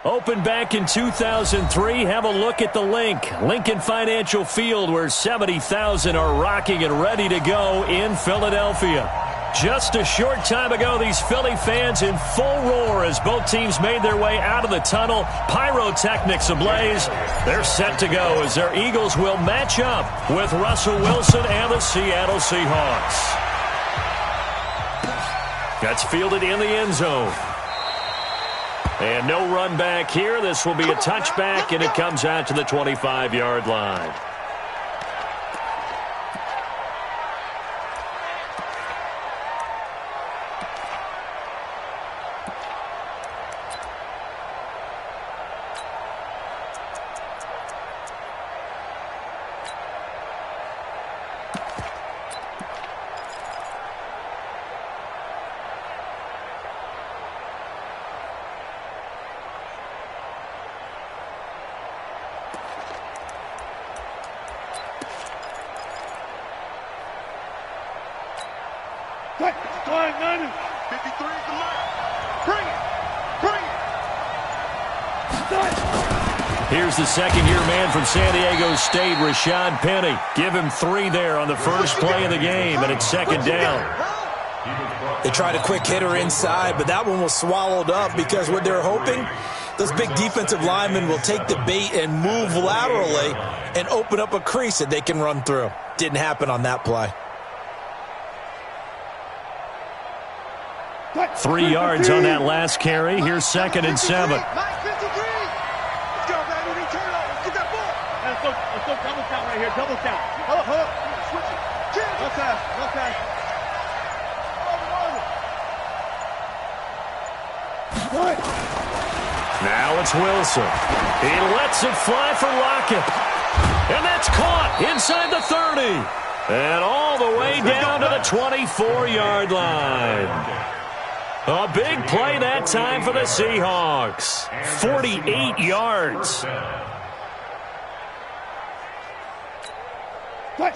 Opened back in 2003, have a look at the Lincoln Financial Field, where 70,000 are rocking and ready to go in Philadelphia. Just a short time ago, these Philly fans in full roar as both teams made their way out of the tunnel. Pyrotechnics ablaze. They're set to go as their Eagles will match up with Russell Wilson and the Seattle Seahawks. That's fielded in the end zone. And no run back here. This will be a touchback, and it comes out to the 25-yard line. Here's the second-year man from San Diego State, Rashad Penny. Give him 3 there on the first play of the game, and it's second down. They tried a quick hitter inside, but that one was swallowed up because what they're hoping, those big defensive linemen will take the bait and move laterally and open up a crease that they can run through. Didn't happen on that play. 3 yards on that last carry. Here's second and 7. Let's go double count right here. Double count. Hold up. Switch it. No time. Now it's Wilson. He lets it fly for Lockett. And that's caught inside the 30. And all the way down to the 24-yard line. A big play that time for the Seahawks. 48 yards.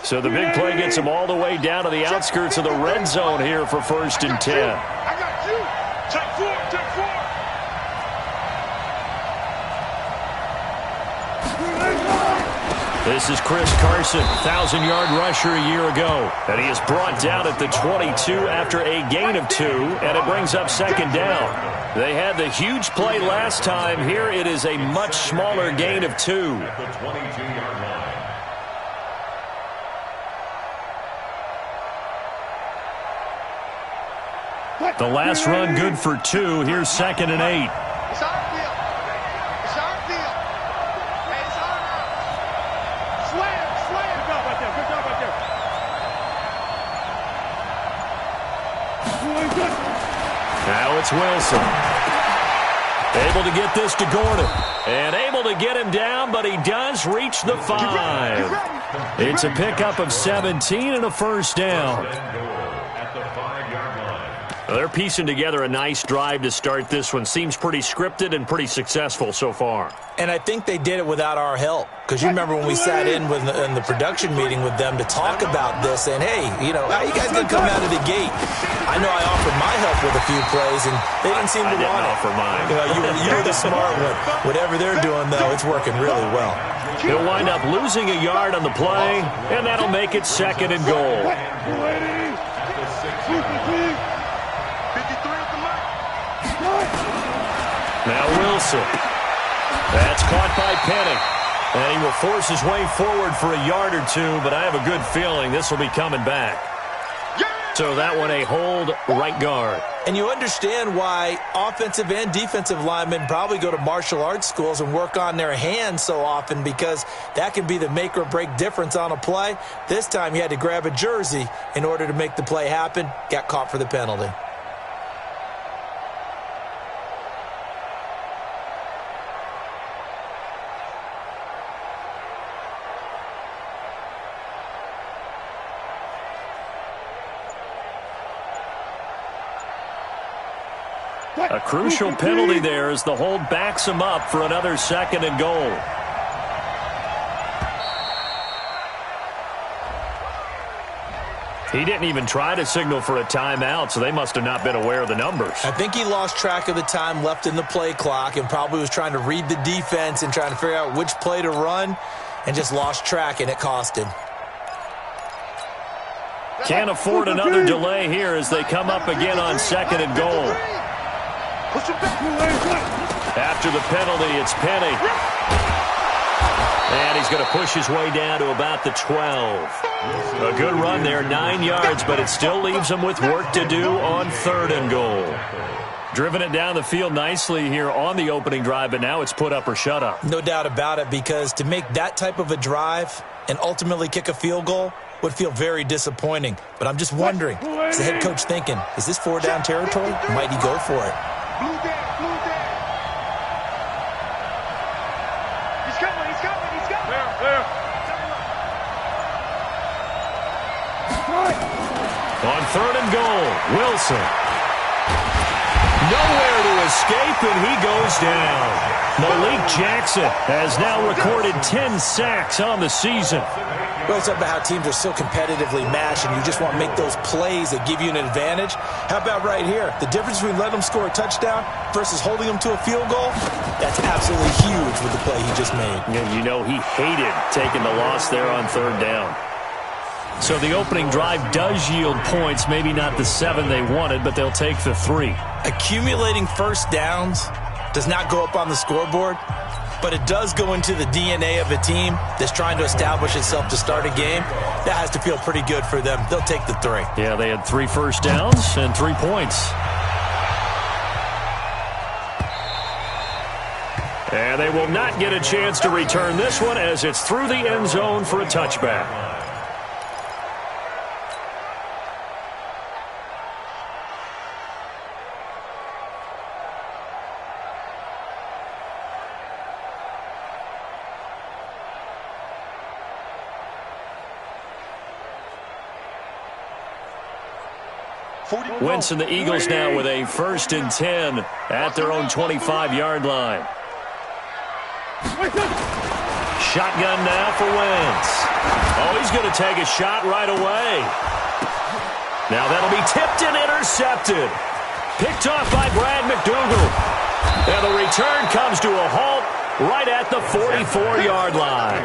So the big play gets them all the way down to the outskirts of the red zone here for 1st and 10. I got you. Take 4. This is Chris Carson, 1,000-yard rusher a year ago. And he is brought down at the 22 after a gain of 2, and it brings up second down. They had the huge play last time. Here it is a much smaller gain of 2. At the 22-yard line. The last run good for 2. Here's second and 8. It's our field. It's our field. Hey, it's our house. Slam. Good job right there. Now it's Wilson. Able to get this to Gordon. And able to get him down, but he does reach the 5. It's a pickup of 17 and a first down. At the 5-yard line. They're piecing together a nice drive to start this one. Seems pretty scripted and pretty successful so far. And I think they did it without our help. Because you remember when we sat in the production meeting with them to talk about this, and hey, how you guys going to come out of the gate? I know I offered my help with a few plays, and they didn't seem to want it. I didn't offer mine. You were the smart one. Whatever they're doing, though, it's working really well. He'll wind up losing a yard on the play, and that'll make it second and goal. Now Wilson. That's caught by Penny. And he will force his way forward for a yard or 2, but I have a good feeling this will be coming back. So that one a hold right guard. And you understand why offensive and defensive linemen probably go to martial arts schools and work on their hands so often, because that can be the make or break difference on a play. This time he had to grab a jersey in order to make the play happen. Got caught for the penalty. A crucial penalty there as the hold backs him up for another second and goal. He didn't even try to signal for a timeout, so they must have not been aware of the numbers. I think he lost track of the time left in the play clock and probably was trying to read the defense and trying to figure out which play to run and just lost track, and it cost him. Can't afford another delay here as they come up again on 2nd and goal. After the penalty, it's Penny. And he's going to push his way down to about the 12. A good run there, 9 yards, but it still leaves him with work to do on 3rd and goal. Driven it down the field nicely here on the opening drive, but now it's put up or shut up. No doubt about it, because to make that type of a drive and ultimately kick a field goal would feel very disappointing. But I'm just wondering, is the head coach thinking, is this 4-down territory? Might he go for it? Blue down. He's coming. On 3rd and goal, Wilson. Nowhere to escape, and he goes down. Malik Jackson has now recorded 10 sacks on the season. We always talk about how teams are so competitively matched, and you just want to make those plays that give you an advantage. How about right here? The difference between letting them score a touchdown versus holding them to a field goal, that's absolutely huge with the play he just made. And you know he hated taking the loss there on 3rd down. So the opening drive does yield points, maybe not the 7 they wanted, but they'll take the 3. Accumulating first downs does not go up on the scoreboard, but it does go into the DNA of a team that's trying to establish itself to start a game. That has to feel pretty good for them. They'll take the 3. Yeah, they had 3 first downs and 3 points. And they will not get a chance to return this one as it's through the end zone for a touchback. Wentz and the Eagles now with a 1st and 10 at their own 25-yard line. Shotgun now for Wentz. Oh, he's going to take a shot right away. Now that'll be tipped and intercepted. Picked off by Brad McDougal. And the return comes to a halt right at the 44-yard line.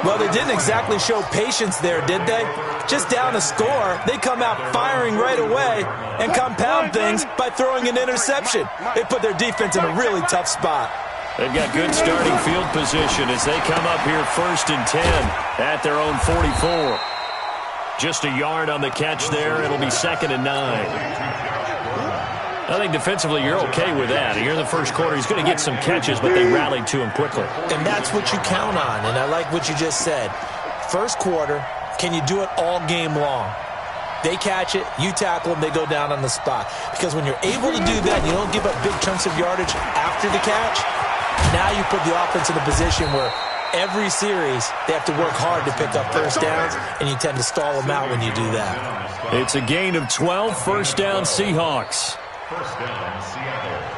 Well, they didn't exactly show patience there, did they? Just down a score, they come out firing right away and compound things by throwing an interception. They put their defense in a really tough spot. They've got good starting field position as they come up here 1st and 10 at their own 44. Just a yard on the catch there. It'll be 2nd and 9. I think defensively you're okay with that. Here in the first quarter, he's going to get some catches, but they rallied to him quickly. And that's what you count on, and I like what you just said. First quarter, can you do it all game long? They catch it, you tackle them, they go down on the spot. Because when you're able to do that, you don't give up big chunks of yardage after the catch, now you put the offense in a position where every series they have to work hard to pick up first downs, and you tend to stall them out when you do that. It's a gain of 12, 1st down Seahawks. 1st down, Seattle.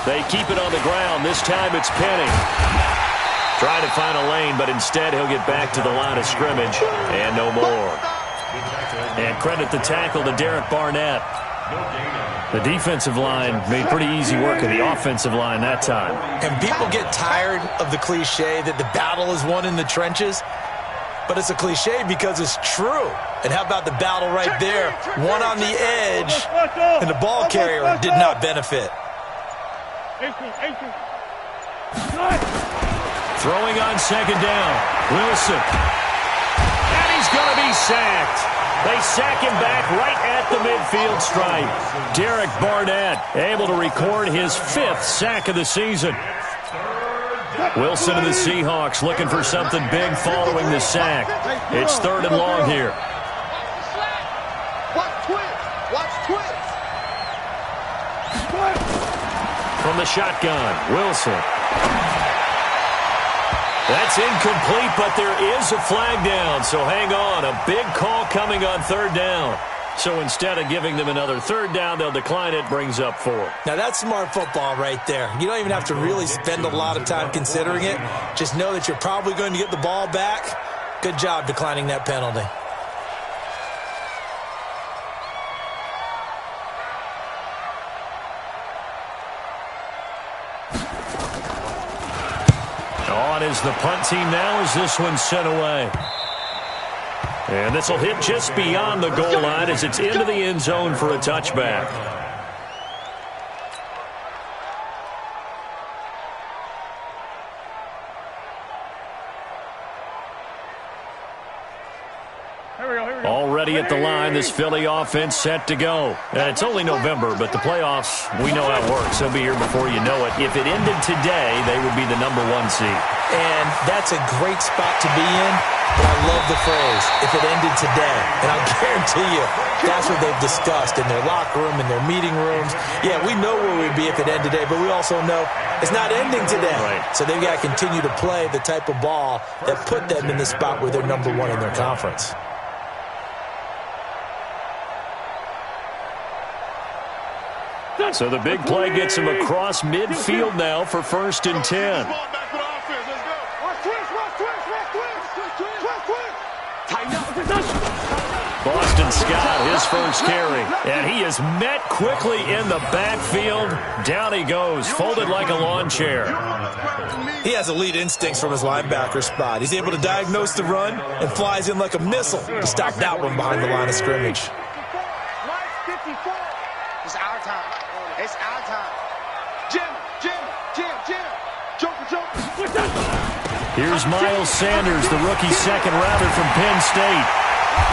They keep it on the ground. This time it's Penny. Trying to find a lane, but instead he'll get back to the line of scrimmage and no more. And credit the tackle to Derek Barnett. The defensive line made pretty easy work of the offensive line that time. And people get tired of the cliche that the battle is won in the trenches. But it's a cliche because it's true. And how about the battle right there? One on the edge, and the ball carrier did not benefit. Throwing on 2nd down. Wilson. And he's going to be sacked. They sack him back right at the midfield stripe. Derek Barnett able to record his 5th sack of the season. Wilson and the Seahawks looking for something big following the sack. It's 3rd and long here. From the shotgun, Wilson. That's incomplete, but there is a flag down, so hang on. A big call coming on third down. So instead of giving them another third down, they'll decline it, brings up 4. Now, that's smart football right there. You don't even have to really spend a lot of time considering it. Just know that you're probably going to get the ball back. Good job declining that penalty. On is the punt team now as this one's sent away. And this will hit just beyond the goal line as it's into the end zone for a touchback. Already at the line, this Philly offense set to go. And it's only November, but the playoffs, we know how it works. They'll be here before you know it. If it ended today, they would be the #1 seed. And that's a great spot to be in, but I love the phrase, if it ended today. And I'll guarantee you, that's what they've discussed in their locker room, in their meeting rooms. Yeah, we know where we'd be if it ended today, but we also know it's not ending today. Right. So they've got to continue to play the type of ball that put them in the spot where they're #1 in their conference. So the big play gets him across midfield now for 1st and 10. Boston Scott, his first carry. And he is met quickly in the backfield. Down he goes, folded like a lawn chair. He has elite instincts from his linebacker spot. He's able to diagnose the run and flies in like a missile to stop that one behind the line of scrimmage. It's our time. It's our time. Jim. Joker. Here's Miles Sanders, the rookie second rounder from Penn State.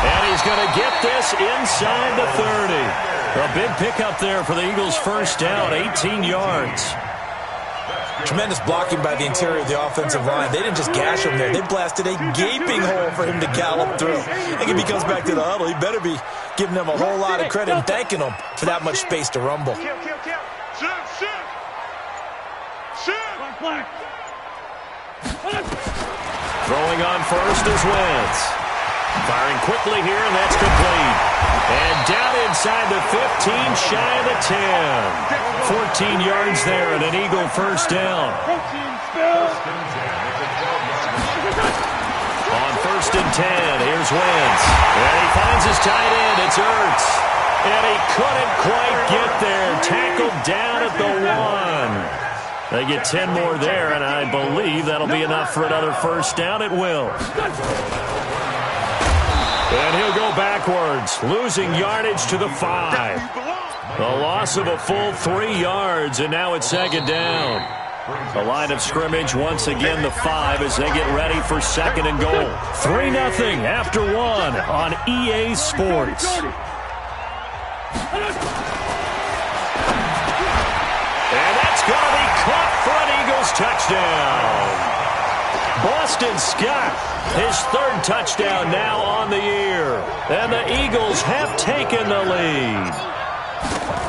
And he's going to get this inside the 30. A big pickup there for the Eagles' first down, 18 yards. Tremendous blocking by the interior of the offensive line. They didn't just gash him there. They blasted a gaping hole for him to gallop through. I think if he comes back to the huddle, he better be giving them a whole lot of credit and thanking them for that much space to rumble. Throwing on first is Wentz. Firing quickly here, and that's complete. And down inside the 15, shy of the 10. 14 yards there and an Eagle first down. On 1st and 10, here's Wentz. And he finds his tight end, it's Ertz. And he couldn't quite get there. Tackled down at the 1. They get 10 more there, and I believe that'll be enough for another first down. It will. And he'll go backwards, losing yardage to the 5. The loss of a full 3 yards, and now it's 2nd down. The line of scrimmage, once again, the 5 as they get ready for 2nd and goal. 3-0 after 1 on EA Sports. And that's going to be caught for an Eagles touchdown. Boston Scott, his 3rd touchdown now on the year. And the Eagles have taken the lead.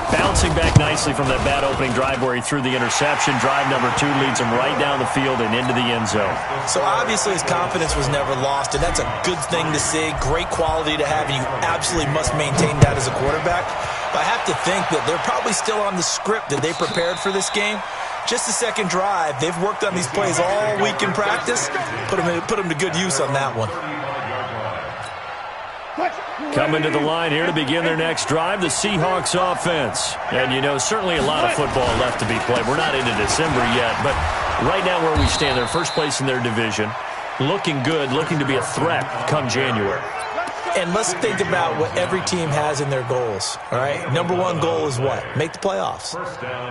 Bouncing back nicely from that bad opening drive where he threw the interception. Drive number 2 leads him right down the field and into the end zone. So obviously his confidence was never lost, and that's a good thing to see. Great quality to have, and you absolutely must maintain that as a quarterback. But I have to think that they're probably still on the script that they prepared for this game. Just the 2nd drive. They've worked on these plays all week in practice. Put them to good use on that one. Coming to the line here to begin their next drive, the Seahawks offense. And, you know, certainly a lot of football left to be played. We're not into December yet, but right now where we stand, they're first place in their division. Looking good, looking to be a threat come January. And let's think about what every team has in their goals, all right? #1 goal is what? Make the playoffs.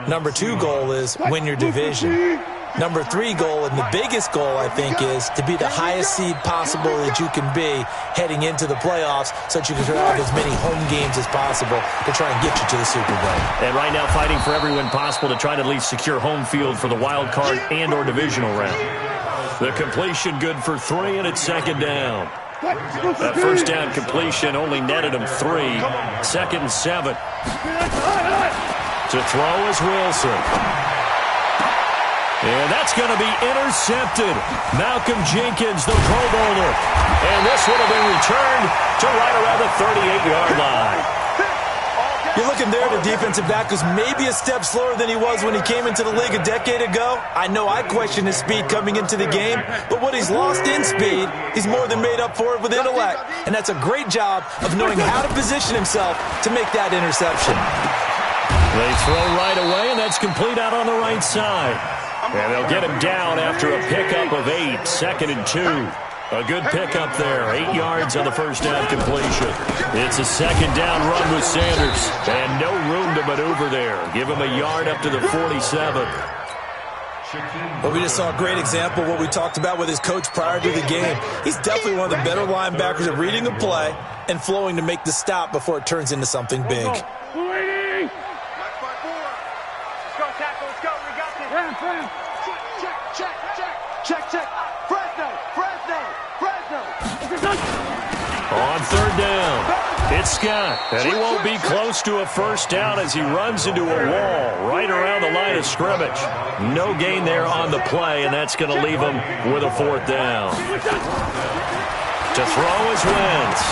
#2 goal is win your division. #3 goal, and the biggest goal, I think, is to be the highest seed possible that you can be heading into the playoffs so that you can have as many home games as possible to try and get you to the Super Bowl. And right now fighting for every win possible to try to at least secure home field for the wild card and or divisional round. The completion good for 3, and it's 2nd down. That first down completion only netted him 3. 2nd and 7. To throw is Wilson. And that's going to be intercepted. Malcolm Jenkins, the Pro Bowler. And this would have been returned to right around the 38-yard line. You're looking there at a defensive back who's maybe a step slower than he was when he came into the league a decade ago. I know I questioned his speed coming into the game, but what he's lost in speed, he's more than made up for it with intellect. And that's a great job of knowing how to position himself to make that interception. They throw right away, and that's complete out on the right side. And they'll get him down after a pickup of 8, 2nd and 2. A good pickup there, 8 yards on the first down completion. It's a 2nd down run with Sanders, and no room to maneuver there. Give him a yard up to the 47. Well, we just saw a great example of what we talked about with his coach prior to the game. He's definitely one of the better linebackers at reading the play and flowing to make the stop before it turns into something big. Let's go, tackle, let's go, we got this. Check. Fresno. On 3rd down, it's Scott, and he won't be close to a first down as he runs into a wall right around the line of scrimmage. No gain there on the play, and that's going to leave him with a 4th down. To throw is Wentz.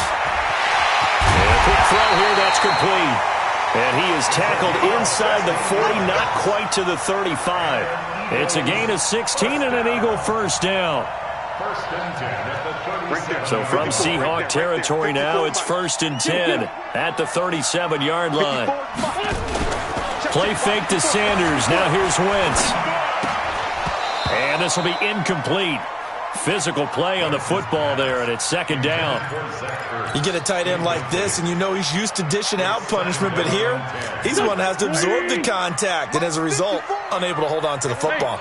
And a quick throw here, that's complete. And he is tackled inside the 40, not quite to the 35. It's a gain of 16 and an Eagle first down. So from Seahawk territory now, it's 1st and 10 at the 37-yard line. Play fake to Sanders. Now here's Wentz. And this will be incomplete. Physical play on the football there, and it's 2nd down. You get a tight end like this, and you know he's used to dishing out punishment, but here, he's the one that has to absorb the contact, and as a result, unable to hold on to the football.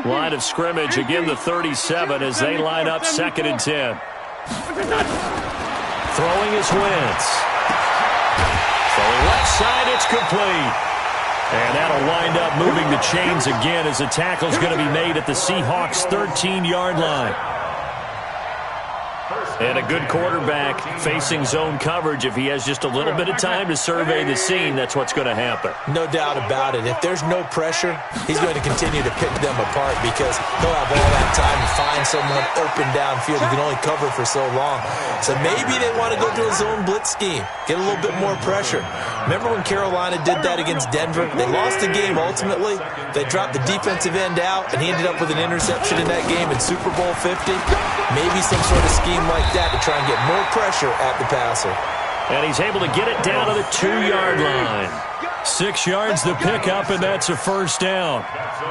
Line of scrimmage, again the 37 as they line up 2nd and 10. Throwing is Wentz. Throwing left side, it's complete. And that'll wind up moving the chains again as the tackle's going to be made at the Seahawks' 13-yard line. And a good quarterback facing zone coverage. If he has just a little bit of time to survey the scene, that's what's going to happen. No doubt about it. If there's no pressure, he's going to continue to pick them apart because he'll have all that time to find someone open downfield. He can only cover for so long. So maybe they want to go to a zone blitz scheme, get a little bit more pressure. Remember when Carolina did that against Denver? They lost the game ultimately. They dropped the defensive end out, and he ended up with an interception in that game in Super Bowl 50. Maybe some sort of scheme like that to try and get more pressure at the passer. And he's able to get it down to the 2-yard line. 6 yards the pickup, and that's a first down. First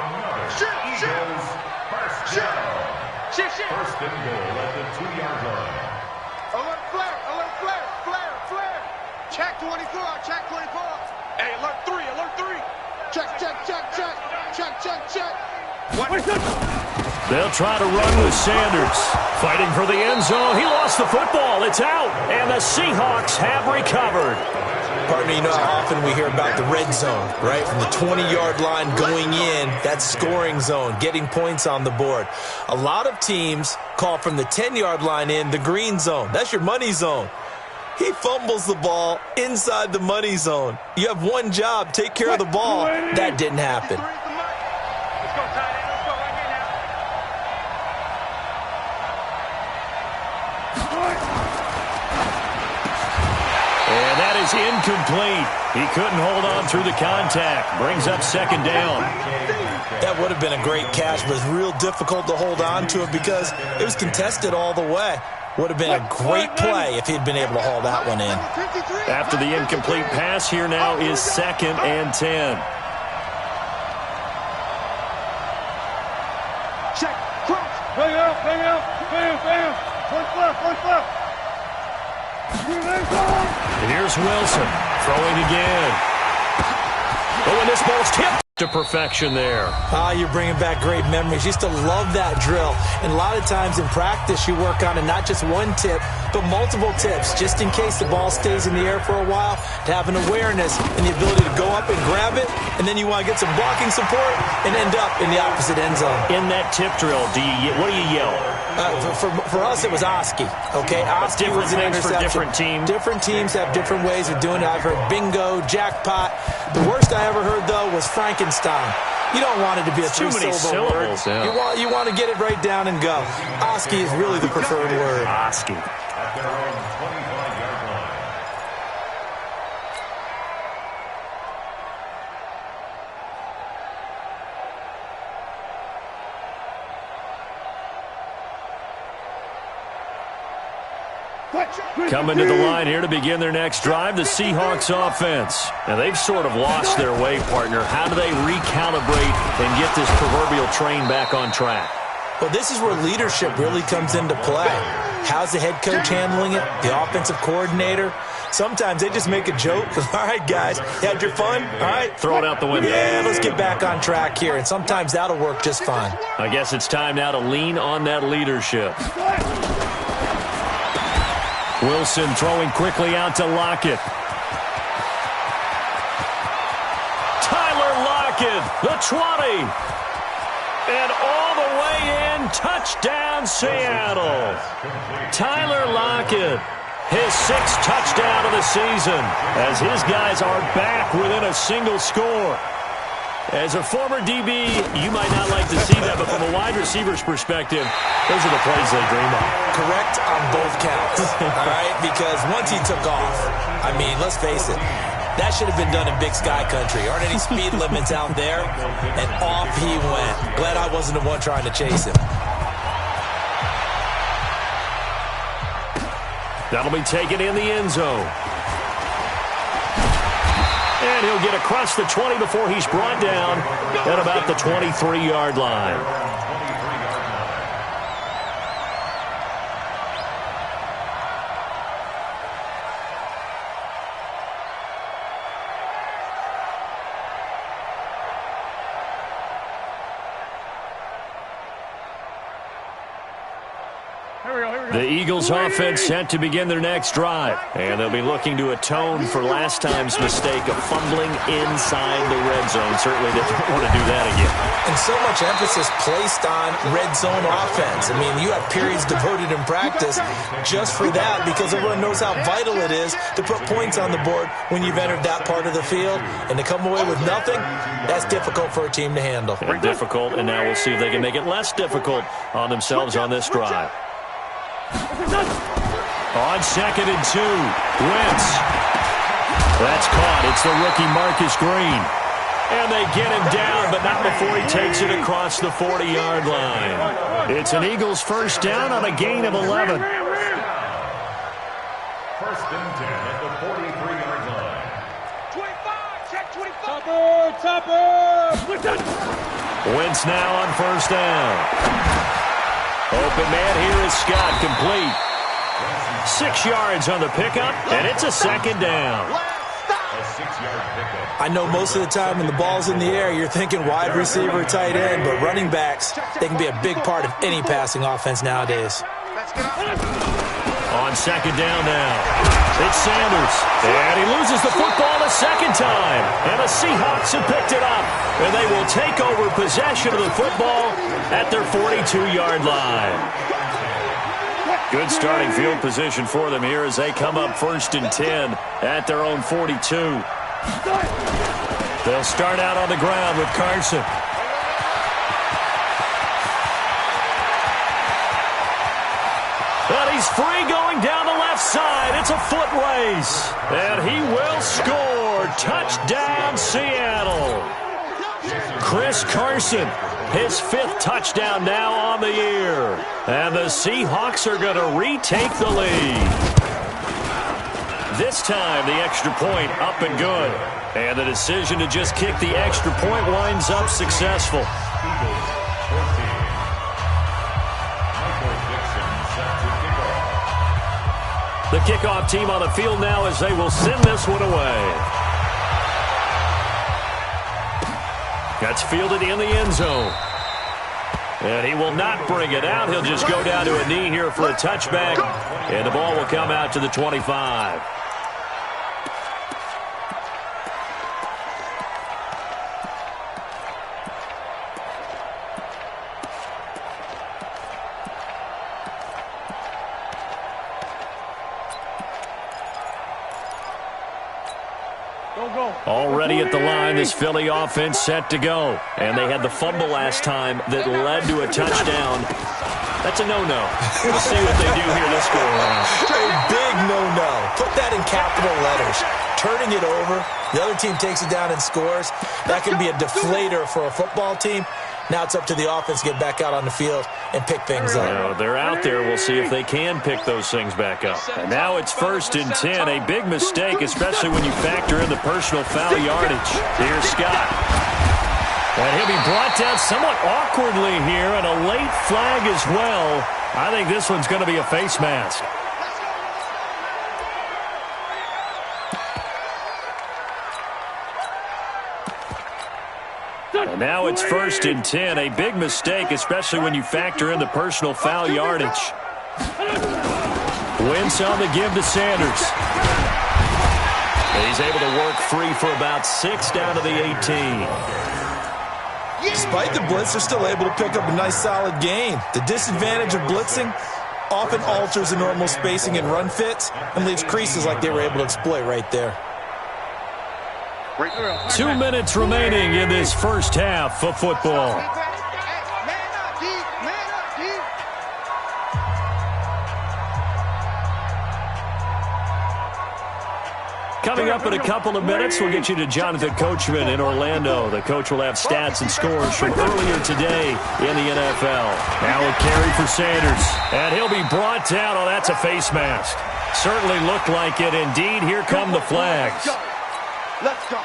and goal at the 2-yard line. Alert flare. Check 24. Hey, alert 3. Check. They'll try to run with Sanders. Fighting for the end zone. He lost the football. It's out. And the Seahawks have recovered. Pardon me, you know how often we hear about the red zone, right? From the 20-yard line going in, that scoring zone, getting points on the board. A lot of teams call from the 10-yard line in the green zone. That's your money zone. He fumbles the ball inside the money zone. You have one job, take care of the ball. That didn't happen. Let's go, tight end. Let's go right here now. And that is incomplete. He couldn't hold on through the contact. Brings up 2nd down. That would have been a great catch, but it's real difficult to hold on to it because it was contested all the way. Would have been a great play if he'd been able to haul that one in. After the incomplete pass, here now is 2nd and 10. Check, cross. Bang out. One left. And here's Wilson throwing again. Oh, and this ball's tipped to perfection there. You're bringing back great memories. Used to love that drill. And a lot of times in practice, you work on it, not just one tip, but multiple tips, just in case the ball stays in the air for a while, to have an awareness and the ability to go up and grab it, and then you want to get some blocking support and end up in the opposite end zone. In that tip drill, what do you yell? For us, it was Oski. Okay, Oski was an things interception. for different teams. Different teams have different ways of doing it. I've heard bingo, jackpot. The worst I ever heard, though, was Frankenstein. You don't want it to be a three-syllable word. Yeah. You want to get it right down and go. Oski is really the preferred word. Oski. At their own 25-yard line. Coming to the line here to begin their next drive, the Seahawks offense. Now, they've sort of lost their way, partner. How do they recalibrate and get this proverbial train back on track? Well, this is where leadership really comes into play. How's the head coach handling it? The offensive coordinator? Sometimes they just make a joke. All right, guys, you had your fun? All right. Throw it out the window. Yeah, let's get back on track here. And sometimes that'll work just fine. I guess it's time now to lean on that leadership. Wilson throwing quickly out to Lockett. Tyler Lockett, the 20. And all the way in, touchdown Seattle. Tyler Lockett, his 6th touchdown of the season, as his guys are back within a single score. As a former DB, you might not like to see that, but from a wide receiver's perspective, those are the plays they dream of. Correct on both counts, all right? Because once he took off, I mean, let's face it, that should have been done in Big Sky Country. Aren't any speed limits out there? And off he went. Glad I wasn't the one trying to chase him. That'll be taken in the end zone. And he'll get across the 20 before he's brought down at about the 23-yard line. The Eagles offense set to begin their next drive. And they'll be looking to atone for last time's mistake of fumbling inside the red zone. Certainly they don't want to do that again. And so much emphasis placed on red zone offense. I mean, you have periods devoted in practice just for that because everyone knows how vital it is to put points on the board when you've entered that part of the field. And to come away with nothing, that's difficult for a team to handle. And difficult, and now we'll see if they can make it less difficult on themselves on this drive. On 2nd and 2, Wentz. That's caught. It's the rookie Marcus Green. And they get him down, but not before he takes it across the 40-yard line. It's an Eagles first down on a gain of 11. First and 10 at the 43-yard line. 25, check 25. Topper. Wentz now on first down. Open man here is Scott, complete. 6 yards on the pickup, and it's a second down. A 6-yard pickup. I know most of the time when the ball's in the air, you're thinking wide receiver, tight end, but running backs, they can be a big part of any passing offense nowadays. On second down now, it's Sanders. And he loses the football a second time. And the Seahawks have picked it up. And they will take over possession of the football at their 42-yard line. Good starting field position for them here as they come up 1st and 10 at their own 42. They'll start out on the ground with Carson. And he's free going down the left side. It's a foot race. And he will score. Touchdown, Seattle. Chris Carson, his 5th touchdown now on the year. And the Seahawks are going to retake the lead. This time, the extra point up and good. And the decision to just kick the extra point winds up successful. The kickoff team on the field now as they will send this one away. That's fielded in the end zone. And he will not bring it out. He'll just go down to a knee here for a touchback. And the ball will come out to the 25. Already at the line, this Philly offense set to go. And they had the fumble last time that led to a touchdown. That's a no-no. We'll see what they do here this go around. A big no-no. Put that in capital letters. Turning it over, the other team takes it down and scores. That can be a deflator for a football team. Now it's up to the offense to get back out on the field and pick things up. Well, they're out there. We'll see if they can pick those things back up. And now it's 1st and 10. A big mistake, especially when you factor in the personal foul yardage. Here's Scott. And he'll be brought down somewhat awkwardly here, and a late flag as well. I think this one's going to be a face mask. And now it's 1st and 10. A big mistake, especially when you factor in the personal foul yardage. Wentz on the give to Sanders. He's able to work free for about 6 down to the 18. Despite the blitz, they're still able to pick up a nice solid gain. The disadvantage of blitzing often alters the normal spacing and run fits and leaves creases like they were able to exploit right there. 2 minutes remaining in this first half of football. Coming up in a couple of minutes, we'll get you to Jonathan Coachman in Orlando. The coach will have stats and scores from earlier today in the NFL. Now a carry for Sanders, and he'll be brought down. Oh, that's a face mask. Certainly looked like it. Indeed, here come the flags. Let's go.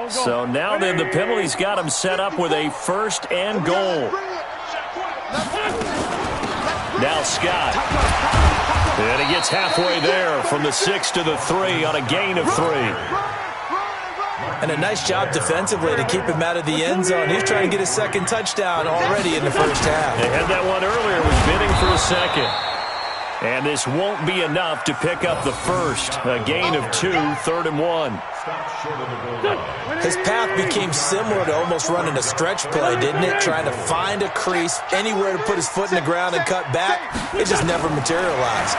So now then the penalty's got him set up with a 1st and goal. Now Scott. And he gets halfway there from the 6 to the 3 on a gain of 3. And a nice job defensively to keep him out of the end zone. He's trying to get his 2nd touchdown already in the first half. They had that one earlier, was bidding for a 2nd. And this won't be enough to pick up the 1st. A gain of 2, 3rd and 1. His path became similar to almost running a stretch play, didn't it? Trying to find a crease, anywhere to put his foot in the ground and cut back. It just never materialized.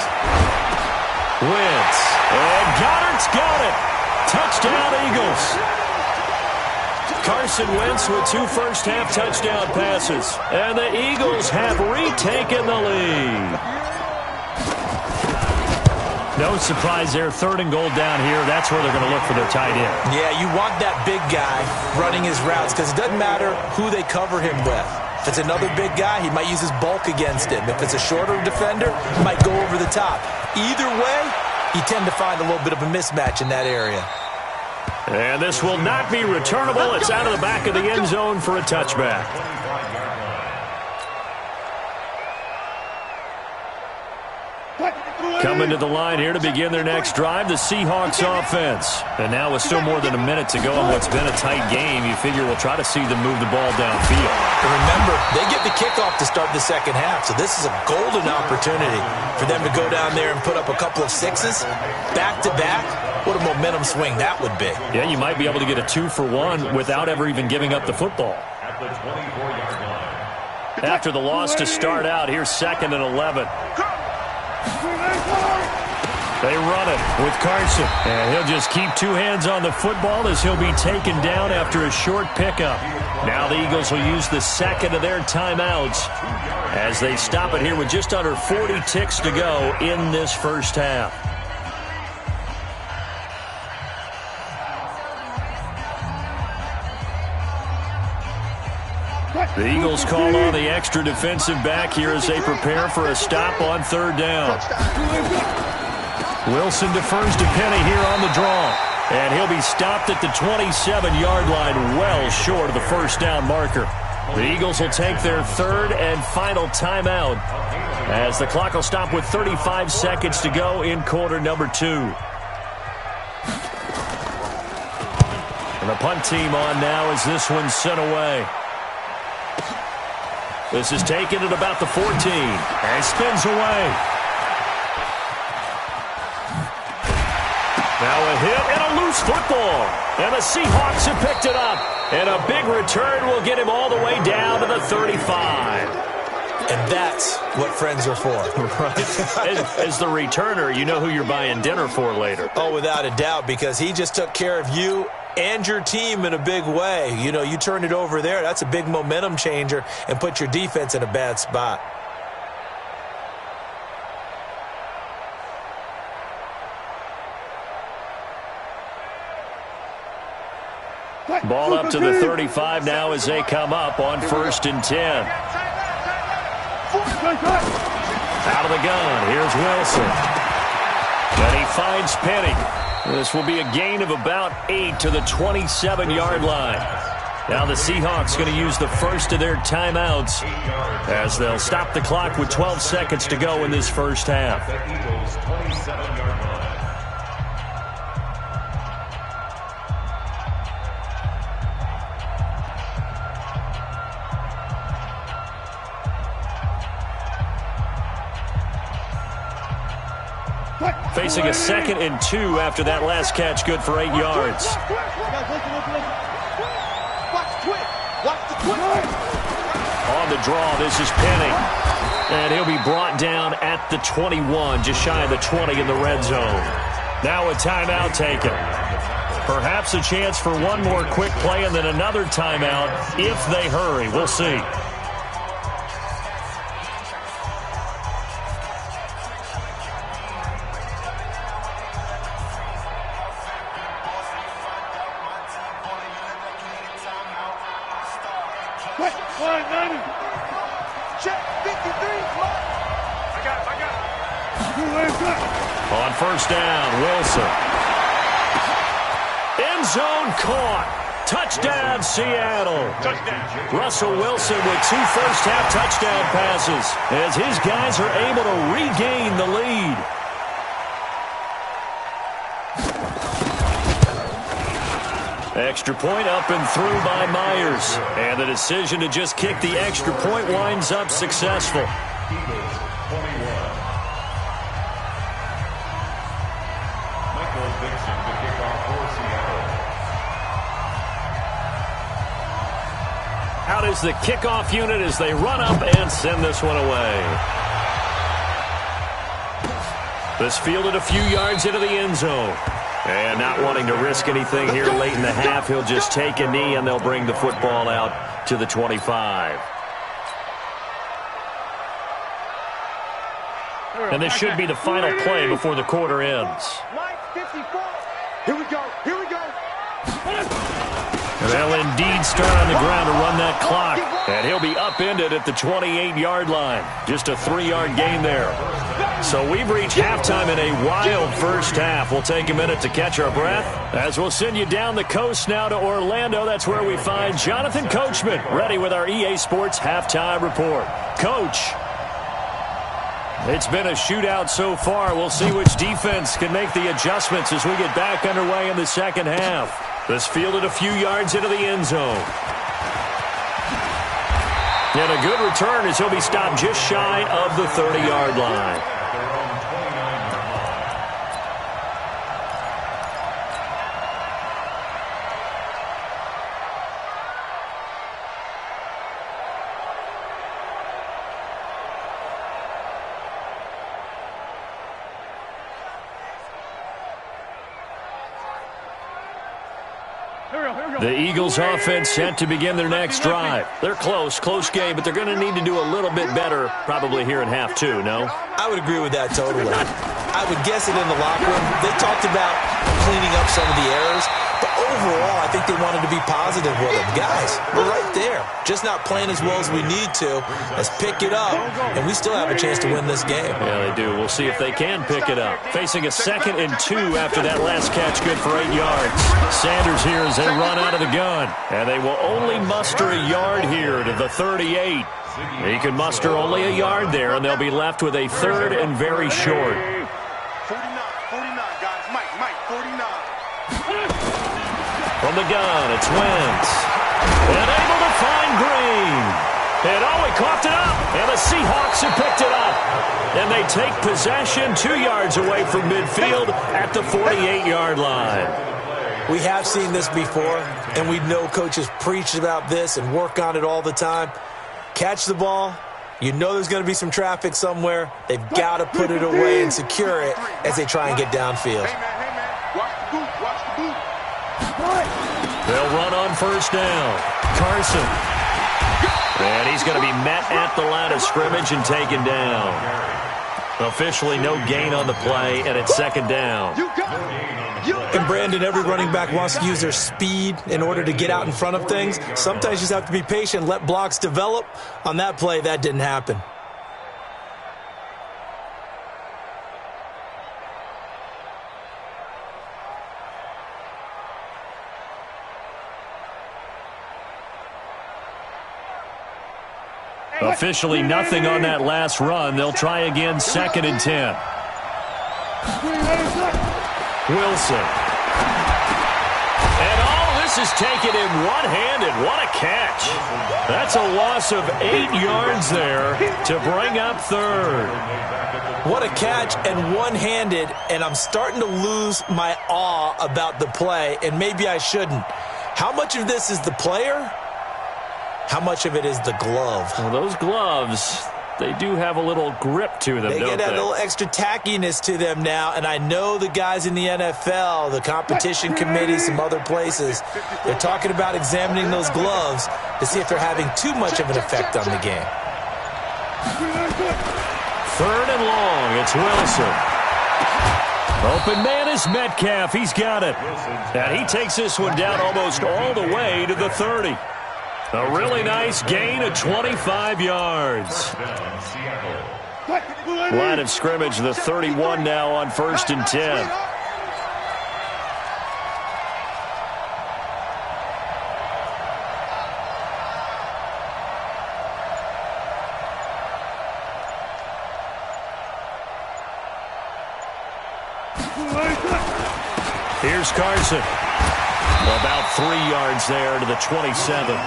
Wentz. And Goddard's got it. Touchdown, Eagles. Carson Wentz with 2 first-half touchdown passes. And the Eagles have retaken the lead. No surprise there. 3rd and goal down here. That's where they're going to look for their tight end. Yeah, you want that big guy running his routes because it doesn't matter who they cover him with. If it's another big guy, he might use his bulk against him. If it's a shorter defender, he might go over the top. Either way, you tend to find a little bit of a mismatch in that area. And this will not be returnable. It's out of the back of the end zone for a touchback. Coming to the line here to begin their next drive, the Seahawks offense. And now with still more than a minute to go in what's been a tight game, you figure we'll try to see them move the ball downfield. And remember, they get the kickoff to start the second half, so this is a golden opportunity for them to go down there and put up a couple of 6s back-to-back. What a momentum swing that would be. Yeah, you might be able to get a 2-for-1 without ever even giving up the football. At the 24-yard line. After the loss to start out, here's 2nd and 11. They run it with Carson. And he'll just keep 2 hands on the football as he'll be taken down after a short pickup. Now the Eagles will use the 2nd of their timeouts as they stop it here with just under 40 ticks to go in this first half. The Eagles call on the extra defensive back here as they prepare for a stop on 3rd down. Wilson defers to Penny here on the draw. And he'll be stopped at the 27-yard line, well short of the first down marker. The Eagles will take their 3rd and final timeout as the clock will stop with 35 seconds to go in quarter number 2. And the punt team on now as this one's sent away. This is taken at about the 14 and spins away. Now a hit and a loose football. And the Seahawks have picked it up. And a big return will get him all the way down to the 35. And that's what friends are for. Right. As the returner, you know who you're buying dinner for later. Oh, without a doubt, because he just took care of you and your team in a big way. You know, you turned it over there. That's a big momentum changer and put your defense in a bad spot. Ball up to the 35 now as they come up on 1st and 10. Out of the gun, here's Wilson. And he finds Penny. This will be a gain of about 8 to the 27-yard line. Now the Seahawks going to use the first of their timeouts as they'll stop the clock with 12 seconds to go in this first half. The Eagles' 27-yard line. Facing a 2nd and 2 after that last catch, good for 8 yards. On the draw, this is Penny. And he'll be brought down at the 21, just shy of the 20 in the red zone. Now a timeout taken. Perhaps a chance for one more quick play and then another timeout if they hurry. We'll see. On 1st down, Wilson. End zone caught. Touchdown, Seattle. Russell Wilson with 2 first-half touchdown passes as his guys are able to regain the lead. Extra point up and through by Myers. And the decision to just kick the extra point winds up successful. Eagles 21. Michael Dixon to kick off for Seattle. Out is the kickoff unit as they run up and send this one away. This fielded a few yards into the end zone. And not wanting to risk anything here late in the half, he'll just take a knee and they'll bring the football out to the 25. And this should be the final play before the quarter ends. Here we go. Here we go. They'll indeed start on the ground to run that clock. And he'll be upended at the 28-yard line. Just a 3-yard gain there. So we've reached halftime in a wild first half. We'll take a minute to catch our breath as we'll send you down the coast now to Orlando. That's where we find Jonathan Coachman ready with our EA Sports halftime report. Coach, it's been a shootout so far. We'll see which defense can make the adjustments as we get back underway in the second half. This fielded a few yards into the end zone. And a good return as he'll be stopped just shy of the 30-yard line. The Eagles offense set to begin their next drive. They're close game, but they're going to need to do a little bit better probably here in half two, no? I would agree with that totally. I would guess it in the locker room. They talked about cleaning up some of the errors, but overall I think they wanted to be positive with them. Guys, we're right there. Just not playing as well as we need to. Let's pick it up, and we still have a chance to win this game. Yeah, they do. We'll see if they can pick it up. Facing a 2nd and 2 after that last catch, good for 8 yards. Sanders here as they run out of the gun, and they will only muster a yard here to the 38. He can muster only a yard there, and they'll be left with a 3rd and very short. 49, guys. Mike, 49. From the gun, it's Wentz. And able to find Green. And he coughed it up. And the Seahawks have picked it up. And they take possession 2 yards away from midfield at the 48-yard line. We have seen this before, and we know coaches preach about this and work on it all the time. Catch the ball. You know there's going to be some traffic somewhere. They've got to put it away and secure it as they try and get downfield. Hey, man, watch the boot, watch the boot. They'll run on first down. Carson. And he's going to be met at the line of scrimmage and taken down. Officially no gain on the play, and it's second down. And Brandon, every running back wants to use their speed in order to get out in front of things. Sometimes you just have to be patient, let blocks develop. On that play, that didn't happen. Officially nothing on that last run. They'll try again, 2nd and 10. Wilson. And all this is taken in one-handed. What a catch. That's a loss of 8 yards there to bring up third. What a catch and one-handed, and I'm starting to lose my awe about the play, and maybe I shouldn't. How much of this is the player? How much of it is the glove? Well, those gloves, they do have a little grip to them, They don't get that they? little extra tackiness to them now, and I know the guys in the NFL, the competition committee, some other places, they're talking about examining those gloves to see if they're having too much of an effect on the game. 3rd and long, it's Wilson. Open man is Metcalf. He's got it. And he takes this one down almost all the way to the 30. A really nice gain of 25 yards. Line of scrimmage, the 31 now on 1st and 10. Here's Carson. About 3 yards there to the 27.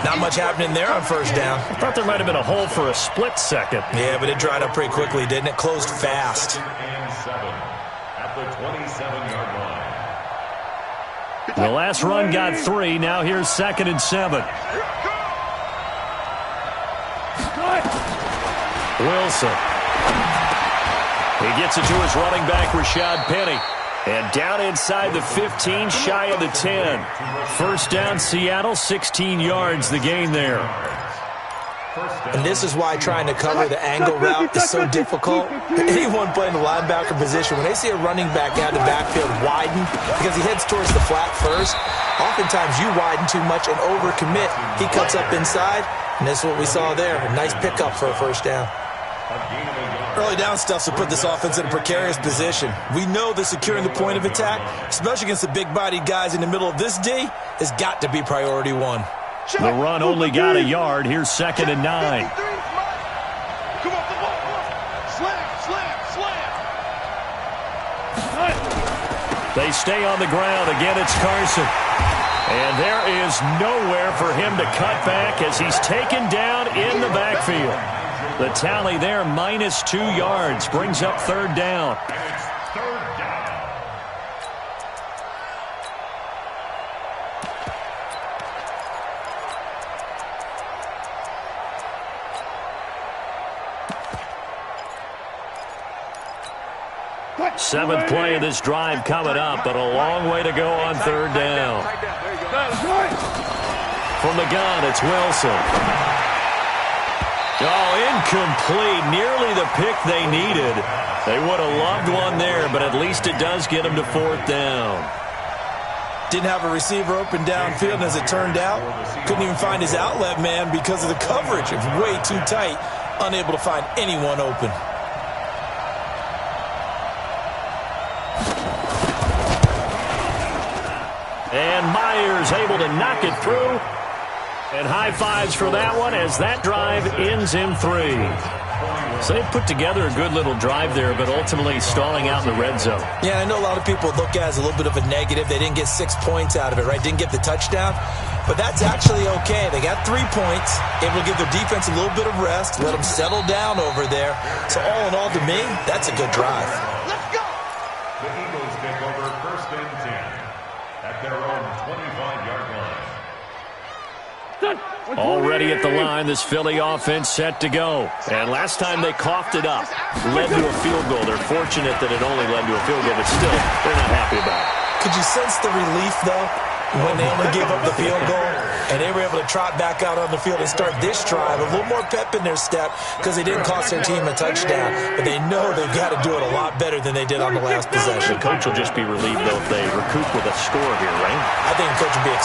Not much happening there on first down. I thought there might have been a hole for a split second. Yeah, but it dried up pretty quickly, didn't it? Closed fast. At the 27-yard line. The last run got 3. Now here's 2nd and 7. Wilson. He gets it to his running back, Rashad Penny. And down inside the 15, shy of the 10. First down, Seattle, 16 yards, the gain there. And this is why trying to cover the angle route is so difficult. Anyone playing the linebacker position, when they see a running back out of the backfield widen, because he heads towards the flat first, oftentimes you widen too much and overcommit. He cuts up inside, and that's what we saw there. A nice pickup for a first down. Early down stuff to put this offense in a precarious position. We know that securing the point of attack, especially against the big-bodied guys in the middle of this D, has got to be priority one. The run only got a yard. Here's 2nd and 9. Come on, slam. They stay on the ground. Again, it's Carson. And there is nowhere for him to cut back as he's taken down in the backfield. The tally there, minus 2 yards, brings up 3rd down. And it's 3rd down. Seventh play of this drive coming up, but a long way to go on 3rd down. From the gun, it's Wilson. Oh, incomplete. Nearly the pick they needed. They would have loved one there, but at least it does get them to 4th down. Didn't have a receiver open downfield, and as it turned out, couldn't even find his outlet man because of the coverage. It was way too tight, unable to find anyone open. And Myers able to knock it through. And high fives for that one as that drive ends in 3. So they put together a good little drive there, but ultimately stalling out in the red zone. Yeah, I know a lot of people look at it as a little bit of a negative. They didn't get 6 points out of it, right? Didn't get the touchdown. But that's actually okay. They got 3 points, able to give their defense a little bit of rest, let them settle down over there. So all in all, to me, that's a good drive. Let's go. The Eagles take over 1st and 10. Already at the line, this Philly offense set to go. And last time they coughed it up, led to a field goal. They're fortunate that it only led to a field goal, but still, they're not happy about it. Could you sense the relief, though, when they only gave up the field goal and they were able to trot back out on the field and start this drive, a little more pep in their step because they didn't cost their team a touchdown, but they know they've got to do it a lot better than they did on the last possession. The coach will just be relieved, though, if they recoup with a score here, right? I think the coach will be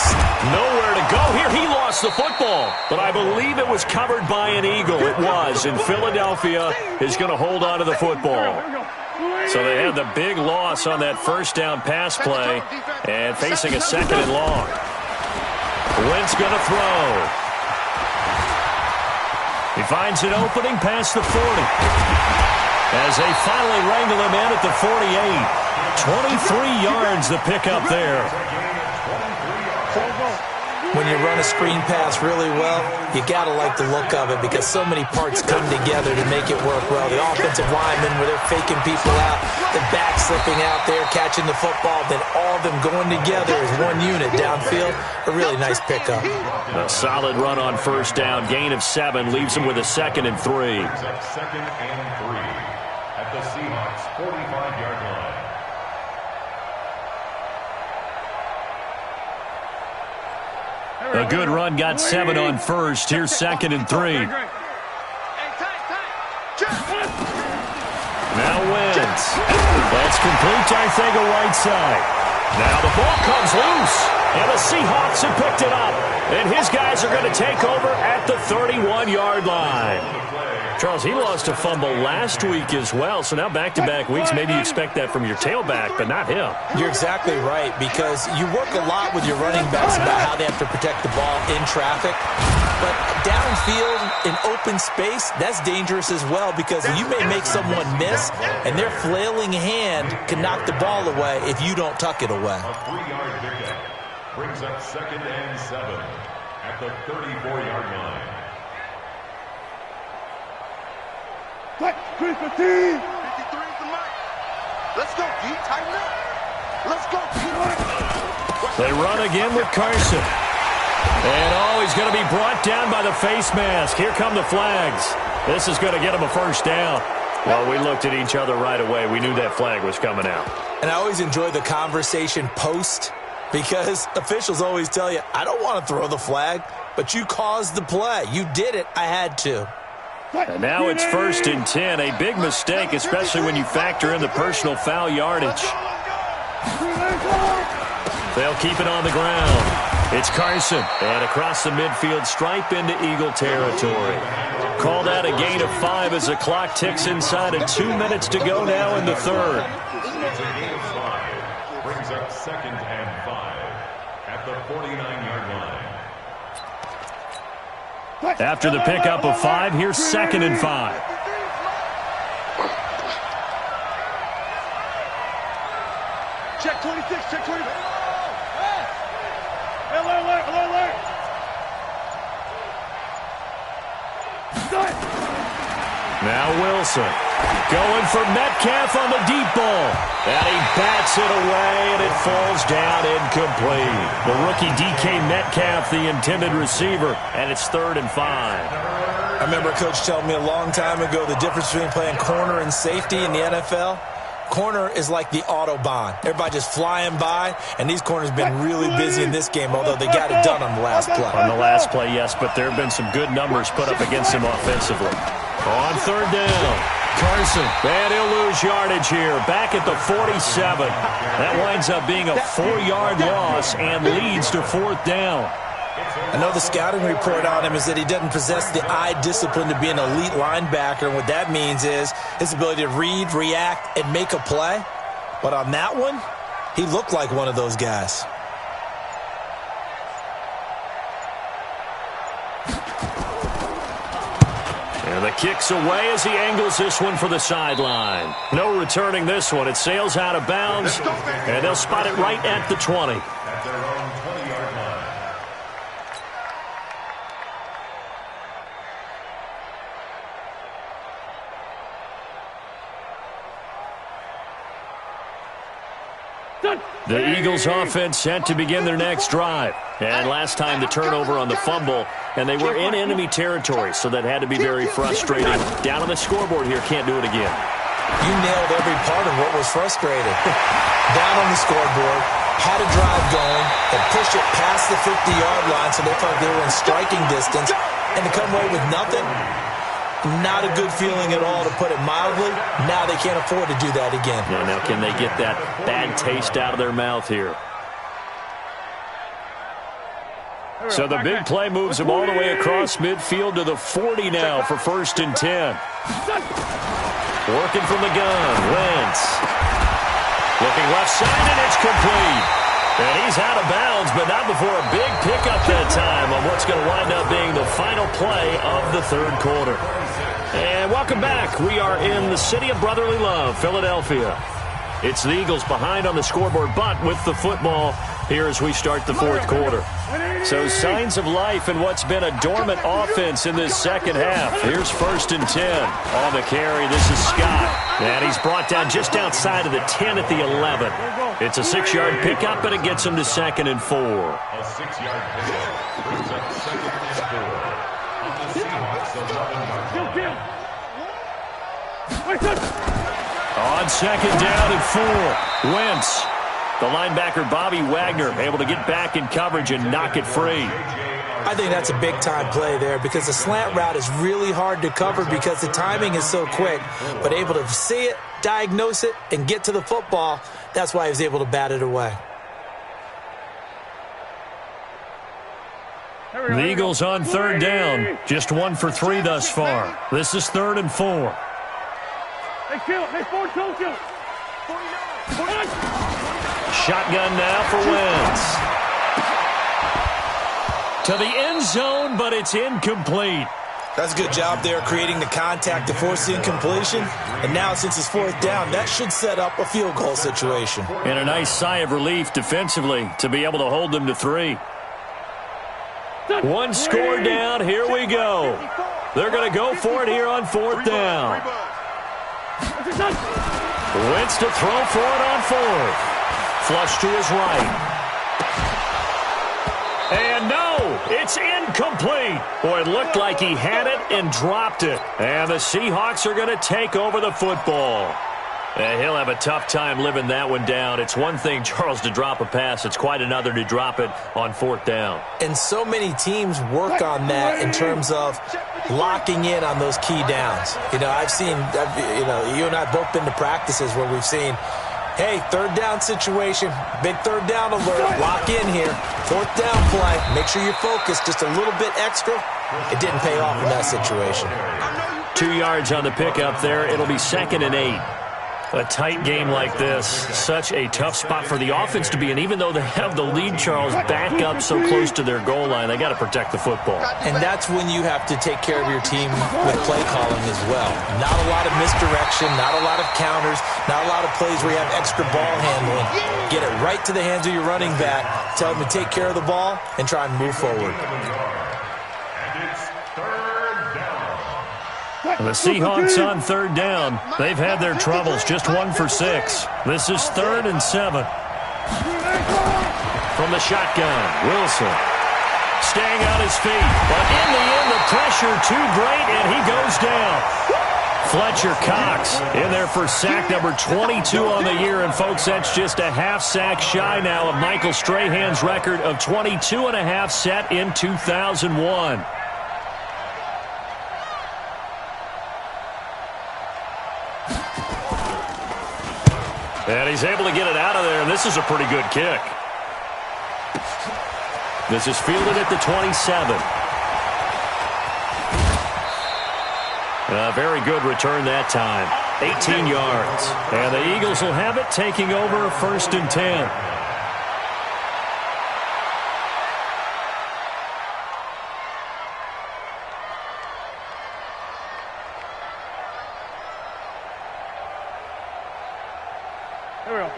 nowhere to go here. He lost the football, but I believe it was covered by an Eagle. It was, and Philadelphia is going to hold on to the football. So they had the big loss on that first down pass play and facing a second and long. Wentz going to throw. He finds an opening past the 40. As they finally wrangle him in at the 48. 23 yards the pickup there. When you run a screen pass really well, you got to like the look of it because so many parts come together to make it work well. The offensive linemen, where they're faking people out, the back slipping out there, catching the football, then all of them going together as one unit downfield. A really nice pickup. A solid run on first down. Gain of 7 leaves them with a 2nd and 3. Second and 3 at the Seahawks 45-yard line. A good run got 7 on first. Here's 2nd and 3. Now Wentz. That's complete, I think, a right side. Now the ball comes loose, and the Seahawks have picked it up. And his guys are going to take over at the 31-yard line. Charles, he lost a fumble last week as well, so now back-to-back weeks, maybe you expect that from your tailback, but not him. You're exactly right, because you work a lot with your running backs about how they have to protect the ball in traffic. But downfield, in open space, that's dangerous as well, because you may make someone miss, and their flailing hand can knock the ball away if you don't tuck it away. A 3-yard pickup brings up 2nd and 7 at the 34-yard line. Let's go, D. Tighten up. Let's go, D. They run again with Carson. And, he's going to be brought down by the face mask. Here come the flags. This is going to get him a first down. Well, we looked at each other right away. We knew that flag was coming out. And I always enjoy the conversation post, because officials always tell you, I don't want to throw the flag, but you caused the play. You did it. I had to. And now it's 1st and 10. A big mistake, especially when you factor in the personal foul yardage. They'll keep it on the ground. It's Carson. And across the midfield stripe into Eagle territory. Call that a gain of 5 as the clock ticks inside of 2 minutes to go now in the third. It's a gain of 5. Brings up 2nd and 5 at the 49-yard line. After the pickup of 5, here's 2nd and 5. Check 26, check 26. Alert. Now Wilson going for Metcalf on the deep ball. And he bats it away, and it falls down incomplete. The rookie DK Metcalf, the intended receiver, and it's 3rd and 5. I remember a coach telling me a long time ago the difference between playing corner and safety in the NFL. Corner is like the Autobahn. Everybody just flying by, and these corners have been really busy in this game, although they got it done on the last play. On the last play, yes, but there have been some good numbers put up against him offensively. On 3rd down, Carson, and he'll lose yardage here, back at the 47. That winds up being a 4-yard loss and leads to 4th down. I know the scouting report on him is that he doesn't possess the eye discipline to be an elite linebacker, and what that means is his ability to read, react, and make a play. But on that one, he looked like one of those guys. And the kick's away as he angles this one for the sideline. No returning this one. It sails out of bounds, and they'll spot it right at the 20. At their own 20-yard line. The Eagles offense set to begin their next drive. And last time the turnover on the fumble, and they were in enemy territory, so that had to be very frustrating. Down on the scoreboard here, can't do it again. You nailed every part of what was frustrating. Down on the scoreboard, had a drive going, and pushed it past the 50-yard line so they felt they were in striking distance, and to come away with nothing, not a good feeling at all, to put it mildly. Now they can't afford to do that again. Yeah, now can they get that bad taste out of their mouth here? So the big play moves them all the way across midfield to the 40 now for 1st and 10. Working from the gun, Wentz. Looking left side, and it's complete. And he's out of bounds, but not before a big pickup that time on what's going to wind up being the final play of the 3rd quarter. And welcome back. We are in the city of brotherly love, Philadelphia. It's the Eagles behind on the scoreboard, but with the football here as we start the 4th quarter. So signs of life in what's been a dormant offense in this second half. Here's 1st and 10. On the carry, this is Scott. And he's brought down just outside of the 10 at the 11. It's a 6-yard pickup, and it gets him to 2nd and 4. A 6-yard pickup brings up 2nd and 4 on the Seahawks 11-yard line. On 2nd down and 4, Wentz. The linebacker, Bobby Wagner, able to get back in coverage and knock it free. I think that's a big-time play there because the slant route is really hard to cover because the timing is so quick. But able to see it, diagnose it, and get to the football, that's why he was able to bat it away. The Eagles on 3rd down. Just 1 for 3 thus far. This is 3rd and 4. Shotgun now for Wentz. To the end zone, but it's incomplete. That's a good job there creating the contact to force the incompletion. And now since it's 4th down, that should set up a field goal situation. And a nice sigh of relief defensively to be able to hold them to 3. 1 score down. Here we go. They're going to go for it here on 4th down. Wentz to throw for it on 4th. Flush to his right. And no, it's incomplete. Boy, it looked like he had it and dropped it. And the Seahawks are going to take over the football. And he'll have a tough time living that one down. It's one thing, Charles, to drop a pass. It's quite another to drop it on 4th down. And so many teams work on that in terms of locking in on those key downs. You know, you and I have both been to practices where we've seen, hey, 3rd down situation, big 3rd down alert, lock in here. 4th down play, make sure you're focused just a little bit extra. It didn't pay off in that situation. 2 yards on the pickup there. It'll be 2nd and 8. A tight game like this, such a tough spot for the offense to be in. Even though they have the lead, Charles, back up so close to their goal line, they got to protect the football. And that's when you have to take care of your team with play calling as well. Not a lot of misdirection, not a lot of counters, not a lot of plays where you have extra ball handling. Get it right to the hands of your running back, tell them to take care of the ball, and try and move forward. The Seahawks on 3rd down. They've had their troubles, just 1 for 6. This is 3rd and 7. From the shotgun, Wilson. Staying on his feet, but in the end, the pressure too great, and he goes down. Fletcher Cox in there for sack number 22 on the year, and folks, that's just a half sack shy now of Michael Strahan's record of 22 and a half set in 2001. And he's able to get it out of there, and this is a pretty good kick. This is fielded at the 27. A very good return that time. 18 yards. And the Eagles will have it, taking over 1st and 10.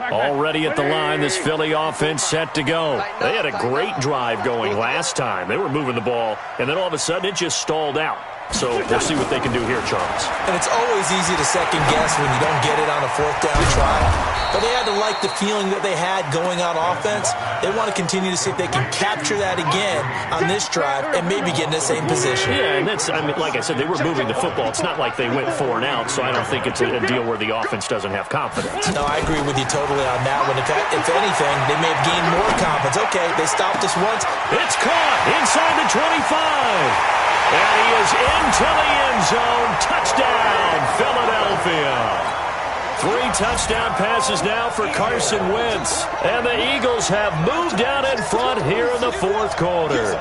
Already at the line, this Philly offense set to go. They had a great drive going last time. They were moving the ball, and then all of a sudden it just stalled out. So we'll see what they can do here, Charles. And it's always easy to second guess when you don't get it on a 4th down try. But they had to like the feeling that they had going on offense. They want to continue to see if they can capture that again on this drive and maybe get in the same position. Yeah, and that's, I mean, like I said, they were moving the football. It's not like they went 4 and out, so I don't think it's a deal where the offense doesn't have confidence. No, I agree with you totally on that one. If anything, they may have gained more confidence. Okay, they stopped us once. It's caught inside the 25. And he is into the end zone. Touchdown, Philadelphia. 3 touchdown passes now for Carson Wentz. And the Eagles have moved out in front here in the 4th quarter.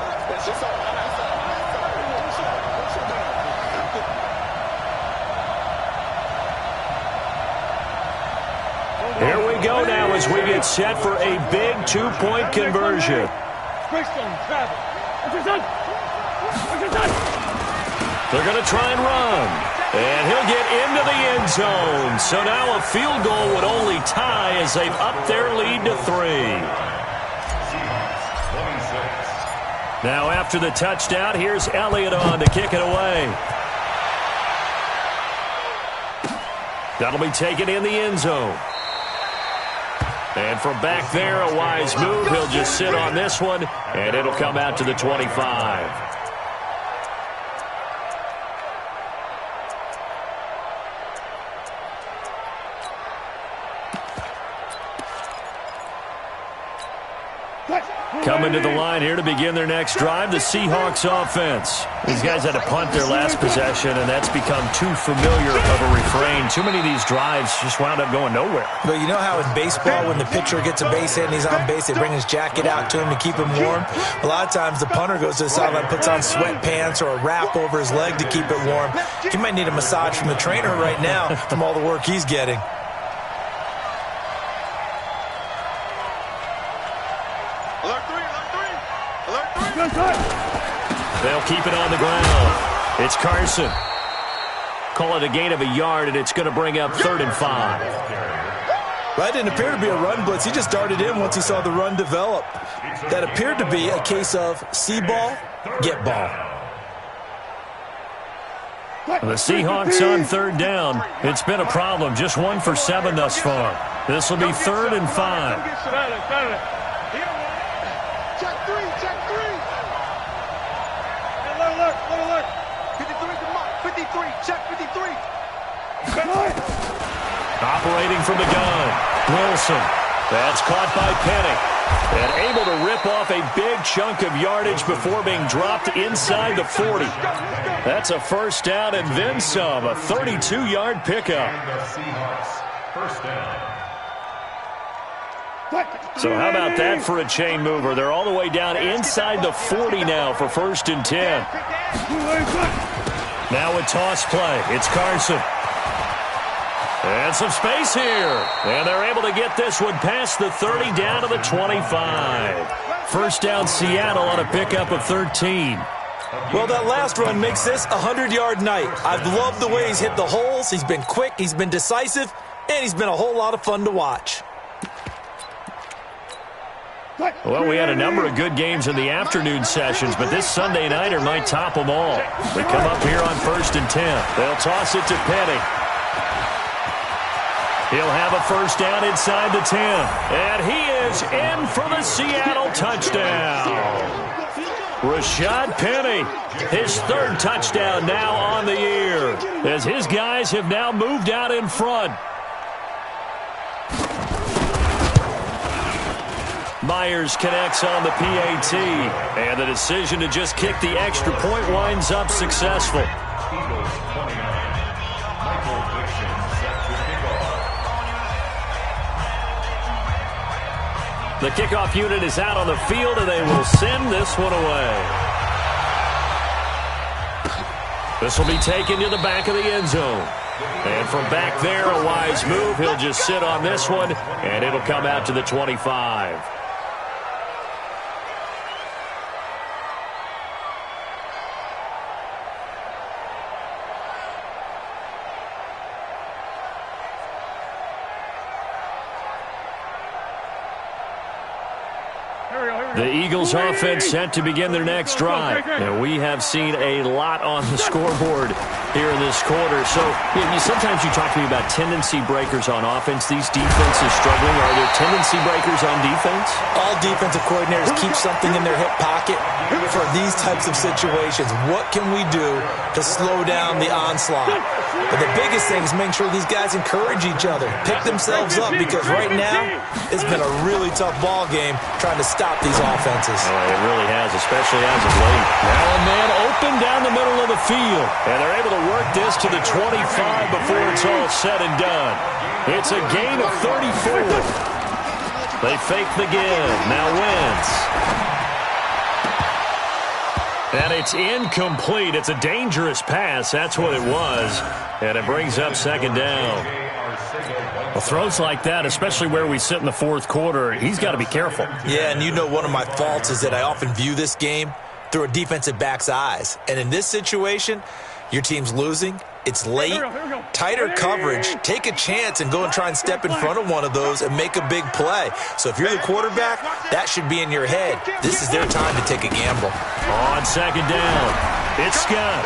Here we go now as we get set for a big 2-point conversion. They're going to try and run. And he'll get into the end zone. So now a field goal would only tie as they've upped their lead to 3. Now after the touchdown, here's Elliott on to kick it away. That'll be taken in the end zone. And from back there, a wise move. He'll just sit on this one, and it'll come out to the 25. Coming to the line here to begin their next drive, the Seahawks offense. These guys had to punt their last possession, and that's become too familiar of a refrain. Too many of these drives just wound up going nowhere. But you know how in baseball, when the pitcher gets a base hit and he's on base, they bring his jacket out to him to keep him warm? A lot of times the punter goes to the sideline, puts on sweatpants or a wrap over his leg to keep it warm. He might need a massage from the trainer right now from all the work he's getting. They'll keep it on the ground. It's Carson. Call it a gain of a yard, and it's going to bring up 3rd and 5. That didn't appear to be a run blitz. He just darted in once he saw the run develop. That appeared to be a case of see ball, get ball. The Seahawks on 3rd down. It's been a problem. Just 1 for 7 thus far. This will be 3rd and 5. Operating from the gun, Wilson. That's caught by Penny. And able to rip off a big chunk of yardage before being dropped inside the 40. That's a first down and then some. A 32-yard pickup. So how about that for a chain mover? They're all the way down inside the 40 now for 1st and 10. Now a toss play. It's Carson. And some space here. And they're able to get this one past the 30 down to the 25. First down Seattle on a pickup of 13. Well, that last run makes this a 100-yard night. I've loved the way he's hit the holes. He's been quick, he's been decisive, and he's been a whole lot of fun to watch. Well, we had a number of good games in the afternoon sessions, but this Sunday nighter might top them all. We come up here on 1st and 10. They'll toss it to Penny. He'll have a first down inside the 10. And he is in for the Seattle touchdown. Rashad Penny, his 3rd touchdown now on the year, as his guys have now moved out in front. Myers connects on the PAT, and the decision to just kick the extra point winds up successful. The kickoff unit is out on the field, and they will send this one away. This will be taken to the back of the end zone. And from back there, a wise move. He'll just sit on this one, and it'll come out to the 25. The Eagles offense set to begin their next drive. And we have seen a lot on the scoreboard here in this quarter. So sometimes you talk to me about tendency breakers on offense. These defenses struggling. Are there tendency breakers on defense? All defensive coordinators keep something in their hip pocket for these types of situations. What can we do to slow down the onslaught? But the biggest thing is making sure these guys encourage each other, pick themselves up, because right now it's been a really tough ball game trying to stop these offenses. Oh, it really has, especially as of late. Now a man open down the middle of the field, and they're able to work this to the 25 before it's all said and done. It's a gain of 34. They fake the give. Now Wentz. And it's incomplete. It's a dangerous pass. That's what it was. And it brings up second down. Well, throws like that, especially where we sit in the fourth quarter, he's got to be careful. Yeah, and one of my faults is that I often view this game through a defensive back's eyes. And in this situation, your team's losing. It's late, tighter coverage. Take a chance and go and try and step in front of one of those and make a big play. So if you're the quarterback, that should be in your head. This is their time to take a gamble. On second down, it's Scott.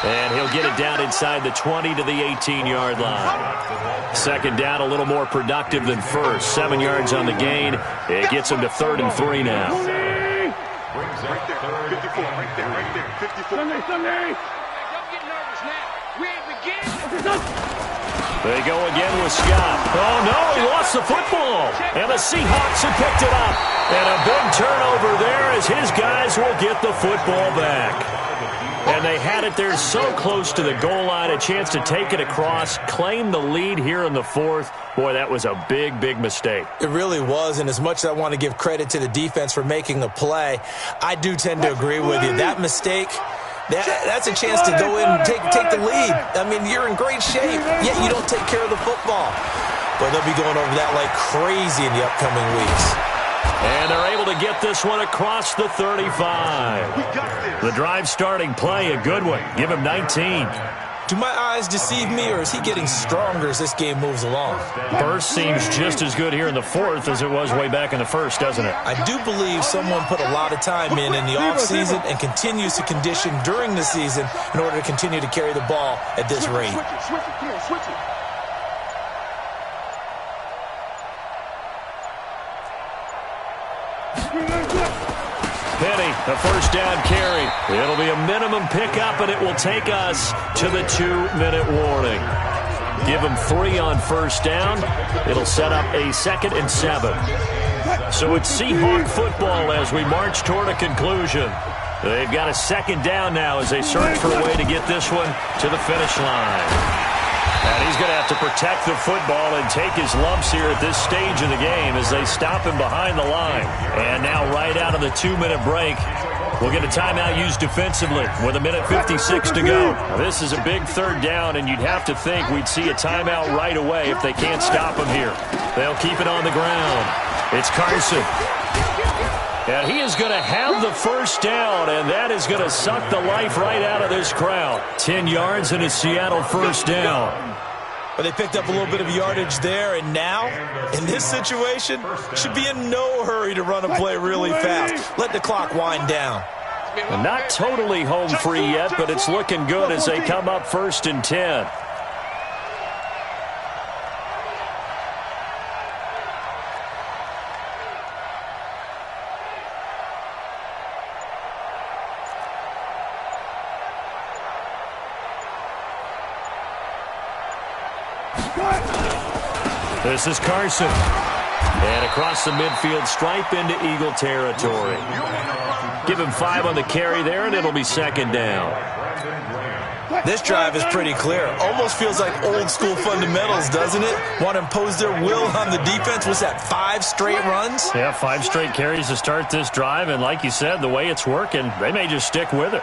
And he'll get it down inside the 20 to the 18-yard line. Second down, a little more productive than first. 7 yards on the gain. It gets him to 3rd and 3 now. Right there, 54, right there, 54. Sunday. They go again with Scott. Oh, no, he lost the football. And the Seahawks have picked it up. And a big turnover there as his guys will get the football back. And they had it there so close to the goal line, a chance to take it across, claim the lead here in the fourth. Boy, that was a big, big mistake. It really was, and as much as I want to give credit to the defense for making a play, I do tend to agree with you. That mistake, that's a chance to go in and take the lead. I mean, you're in great shape, yet you don't take care of the football. But they'll be going over that like crazy in the upcoming weeks. And they're able to get this one across the 35. The drive starting play, a good one. Give him 19. Do my eyes deceive me, or is he getting stronger as this game moves along? Burst seems just as good here in the fourth as it was way back in the first, doesn't it? I do believe someone put a lot of time in the offseason and continues to condition during the season in order to continue to carry the ball at this rate. Switch it. Penny, a first down carry. It'll be a minimum pickup, and it will take us to the 2-minute warning. Give them 3 on first down. It'll set up a 2nd and 7. So it's Seahawk football as we march toward a conclusion. They've got a 2nd down now as they search for a way to get this one to the finish line. And he's going to have to protect the football and take his lumps here at this stage of the game as they stop him behind the line. And now right out of the 2-minute break, we'll get a timeout used defensively with 1:56 to go. Now, this is a big 3rd down, and you'd have to think we'd see a timeout right away if they can't stop him here. They'll keep it on the ground. It's Carson. And he is going to have the first down, and that is going to suck the life right out of this crowd. 10 yards and a Seattle first down. But they picked up a little bit of yardage there, and now, in this situation, should be in no hurry to run a play really fast. Let the clock wind down. And not totally home free yet, but it's looking good as they come up 1st and 10. This is Carson. And across the midfield stripe into Eagle territory. Give him 5 on the carry there, and it'll be 2nd down. This drive is pretty clear. Almost feels like old school fundamentals, doesn't it? Want to impose their will on the defense. What's that, 5 straight runs? Yeah, 5 straight carries to start this drive, and like you said, the way it's working, they may just stick with it.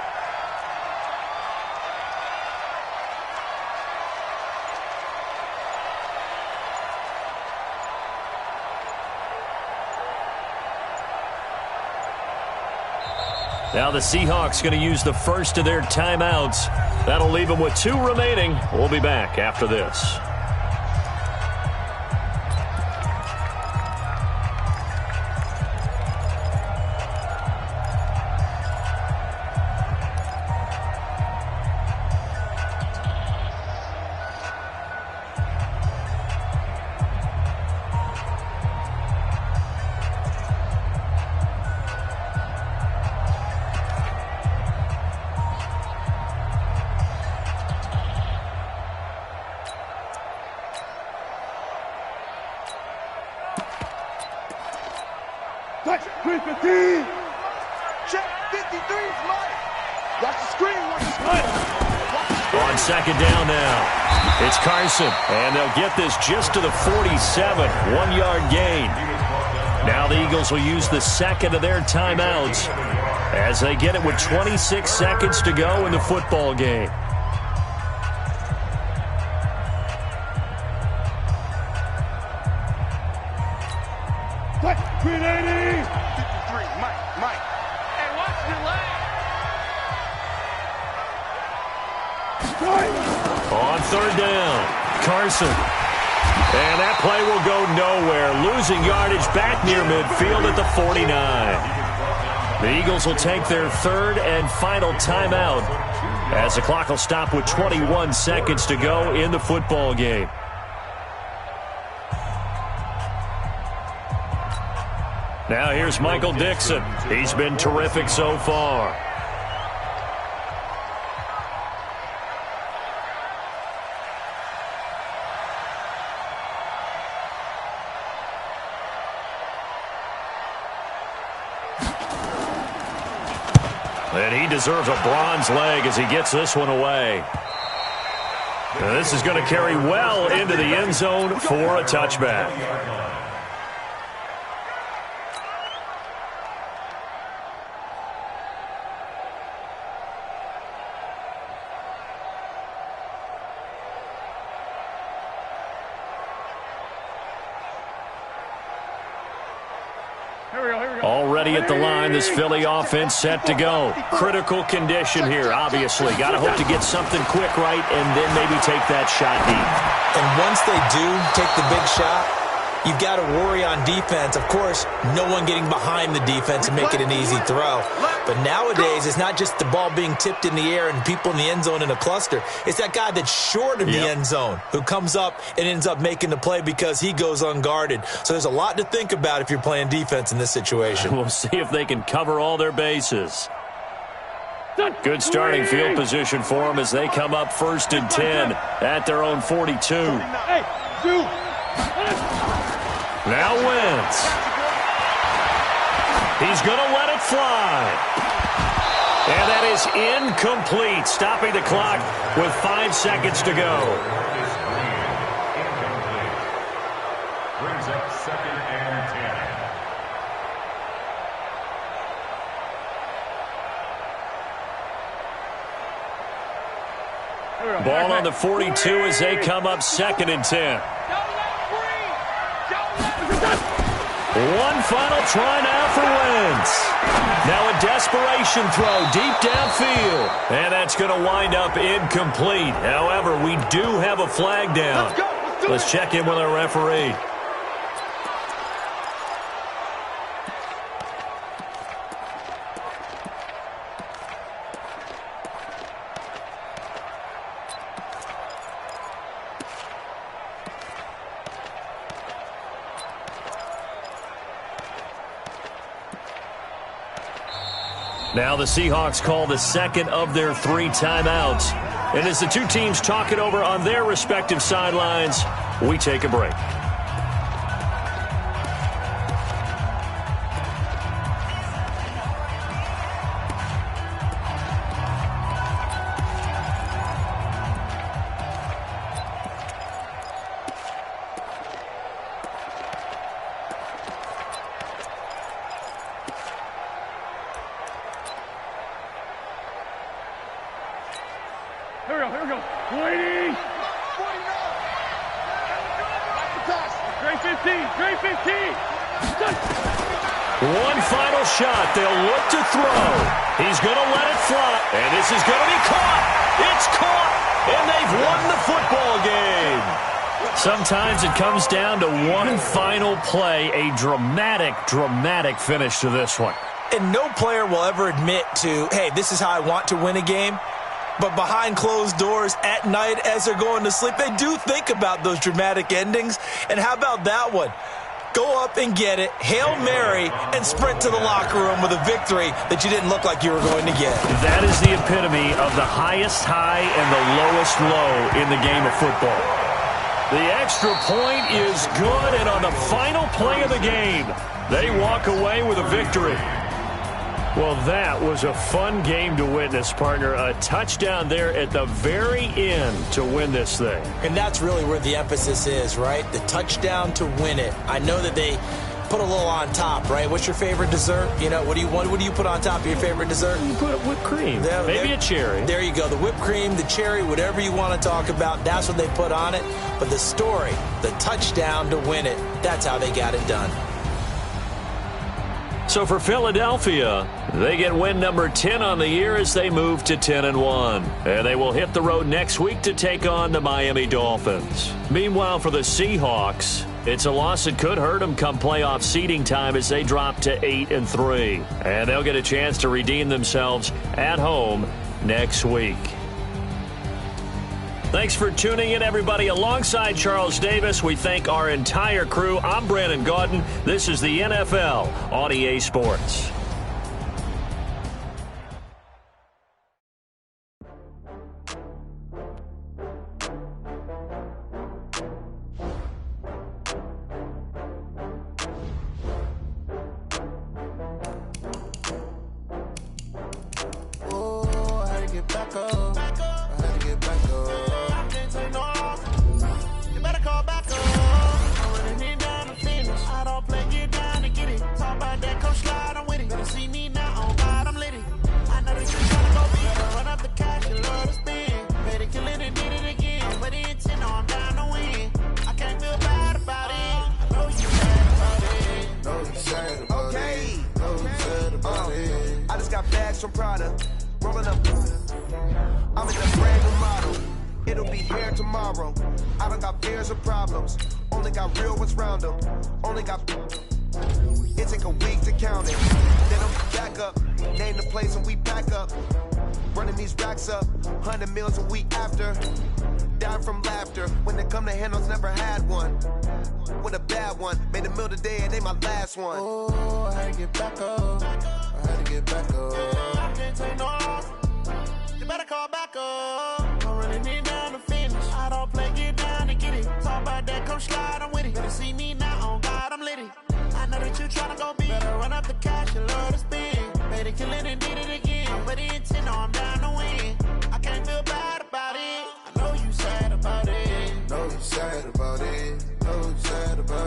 Now the Seahawks going to use the first of their timeouts. That'll leave them with 2 remaining. We'll be back after this. Touch 315. Check 53's Mike. Watch the screen. Watch the screen. On second down now, it's Carson, and they'll get this just to the 47, 1-yard gain. Now the Eagles will use the second of their timeouts as they get it with 26 seconds to go in the football game. Touch 380. 53, Mike. Hey, watch your leg. On third down, Carson. And that play will go nowhere. Losing yardage back near midfield at the 49. The Eagles will take their third and final timeout as the clock will stop with 21 seconds to go in the football game. Now here's Michael Dixon. He's been terrific so far. And he deserves a bronze leg as he gets this one away. Now this is going to carry well into the end zone for a touchback. Already at the line, this Philly offense set to go. Critical condition here, obviously. Got to hope to get something quick right and then maybe take that shot deep. And once they do take the big shot, you've got to worry on defense. Of course, no one getting behind the defense and make it an easy throw. But nowadays, it's not just the ball being tipped in the air and people in the end zone in a cluster. It's that guy that's short of the end zone who comes up and ends up making the play because he goes unguarded. So there's a lot to think about if you're playing defense in this situation. We'll see if they can cover all their bases. Good starting field position for them as they come up 1st and 10 at their own 42. Hey, shoot. Now Wentz. He's going to let it fly. And that is incomplete, stopping the clock with 5 seconds to go. Brings up 2nd and 10. Ball on the 42 as they come up 2nd and 10. One final try now for Wentz. Now a desperation throw deep downfield. And that's going to wind up incomplete. However, we do have a flag down. Let's check in with our referee. Now the Seahawks call the second of their 3 timeouts. And as the two teams talk it over on their respective sidelines, we take a break. Here we go. 20. 315. One final shot. They'll look to throw. He's going to let it fly. And this is going to be caught. It's caught. And they've won the football game. Sometimes it comes down to one final play. A dramatic finish to this one. And no player will ever admit to, hey, this is how I want to win a game. But behind closed doors at night as they're going to sleep, they do think about those dramatic endings. And how about that one? Go up and get it, Hail Mary, and sprint to the locker room with a victory that you didn't look like you were going to get. That is the epitome of the highest high and the lowest low in the game of football. The extra point is good, and on the final play of the game, they walk away with a victory. Well, that was a fun game to witness, partner. A touchdown there at the very end to win this thing. And that's really where the emphasis is, right? The touchdown to win it. I know that they put a little on top, right? What's your favorite dessert? You know, what do you put on top of your favorite dessert? You put whipped cream. Maybe a cherry. There you go. The whipped cream, the cherry, whatever you want to talk about, that's what they put on it. But the story, the touchdown to win it, that's how they got it done. So for Philadelphia, they get win number 10 on the year as they move to 10-1. And they will hit the road next week to take on the Miami Dolphins. Meanwhile, for the Seahawks, it's a loss that could hurt them come playoff seeding time as they drop to 8-3. And they'll get a chance to redeem themselves at home next week. Thanks for tuning in, everybody. Alongside Charles Davis, we thank our entire crew. I'm Brandon Gaudin. This is the NFL on EA Sports.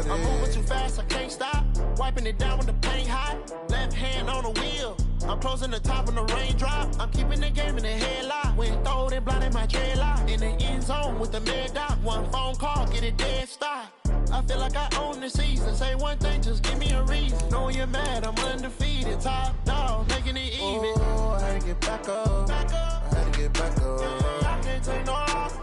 I'm moving too fast, I can't stop. Wiping it down with the paint hot. Left hand on the wheel. I'm closing the top when the raindrop. I'm keeping the game in the headlock. When throwed and blinded my dreadlock. In the end zone with the mad dot. One phone call, get it dead stop. I feel like I own the season. Say one thing, just give me a reason. Knowing you're mad, I'm undefeated. Top dog, making it even. Oh, I had to get back up. I had to get back up. I can't take no off.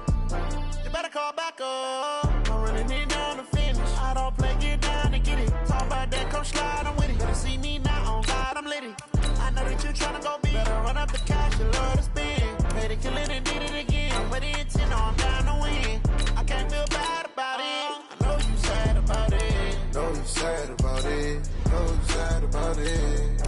You better call back up. I'm running it down to finish. I don't play, get down and get it. Talk about that, come slide, I'm with it. Better see me now, on God, I'm litty. I know that you tryna go big. Better run up the cash, you love to spend. Made it, kill it, and did it again. But the intent, no, I'm down to win. I can't feel bad about it. I know you sad about it. Know you sad about it. Know you sad about it.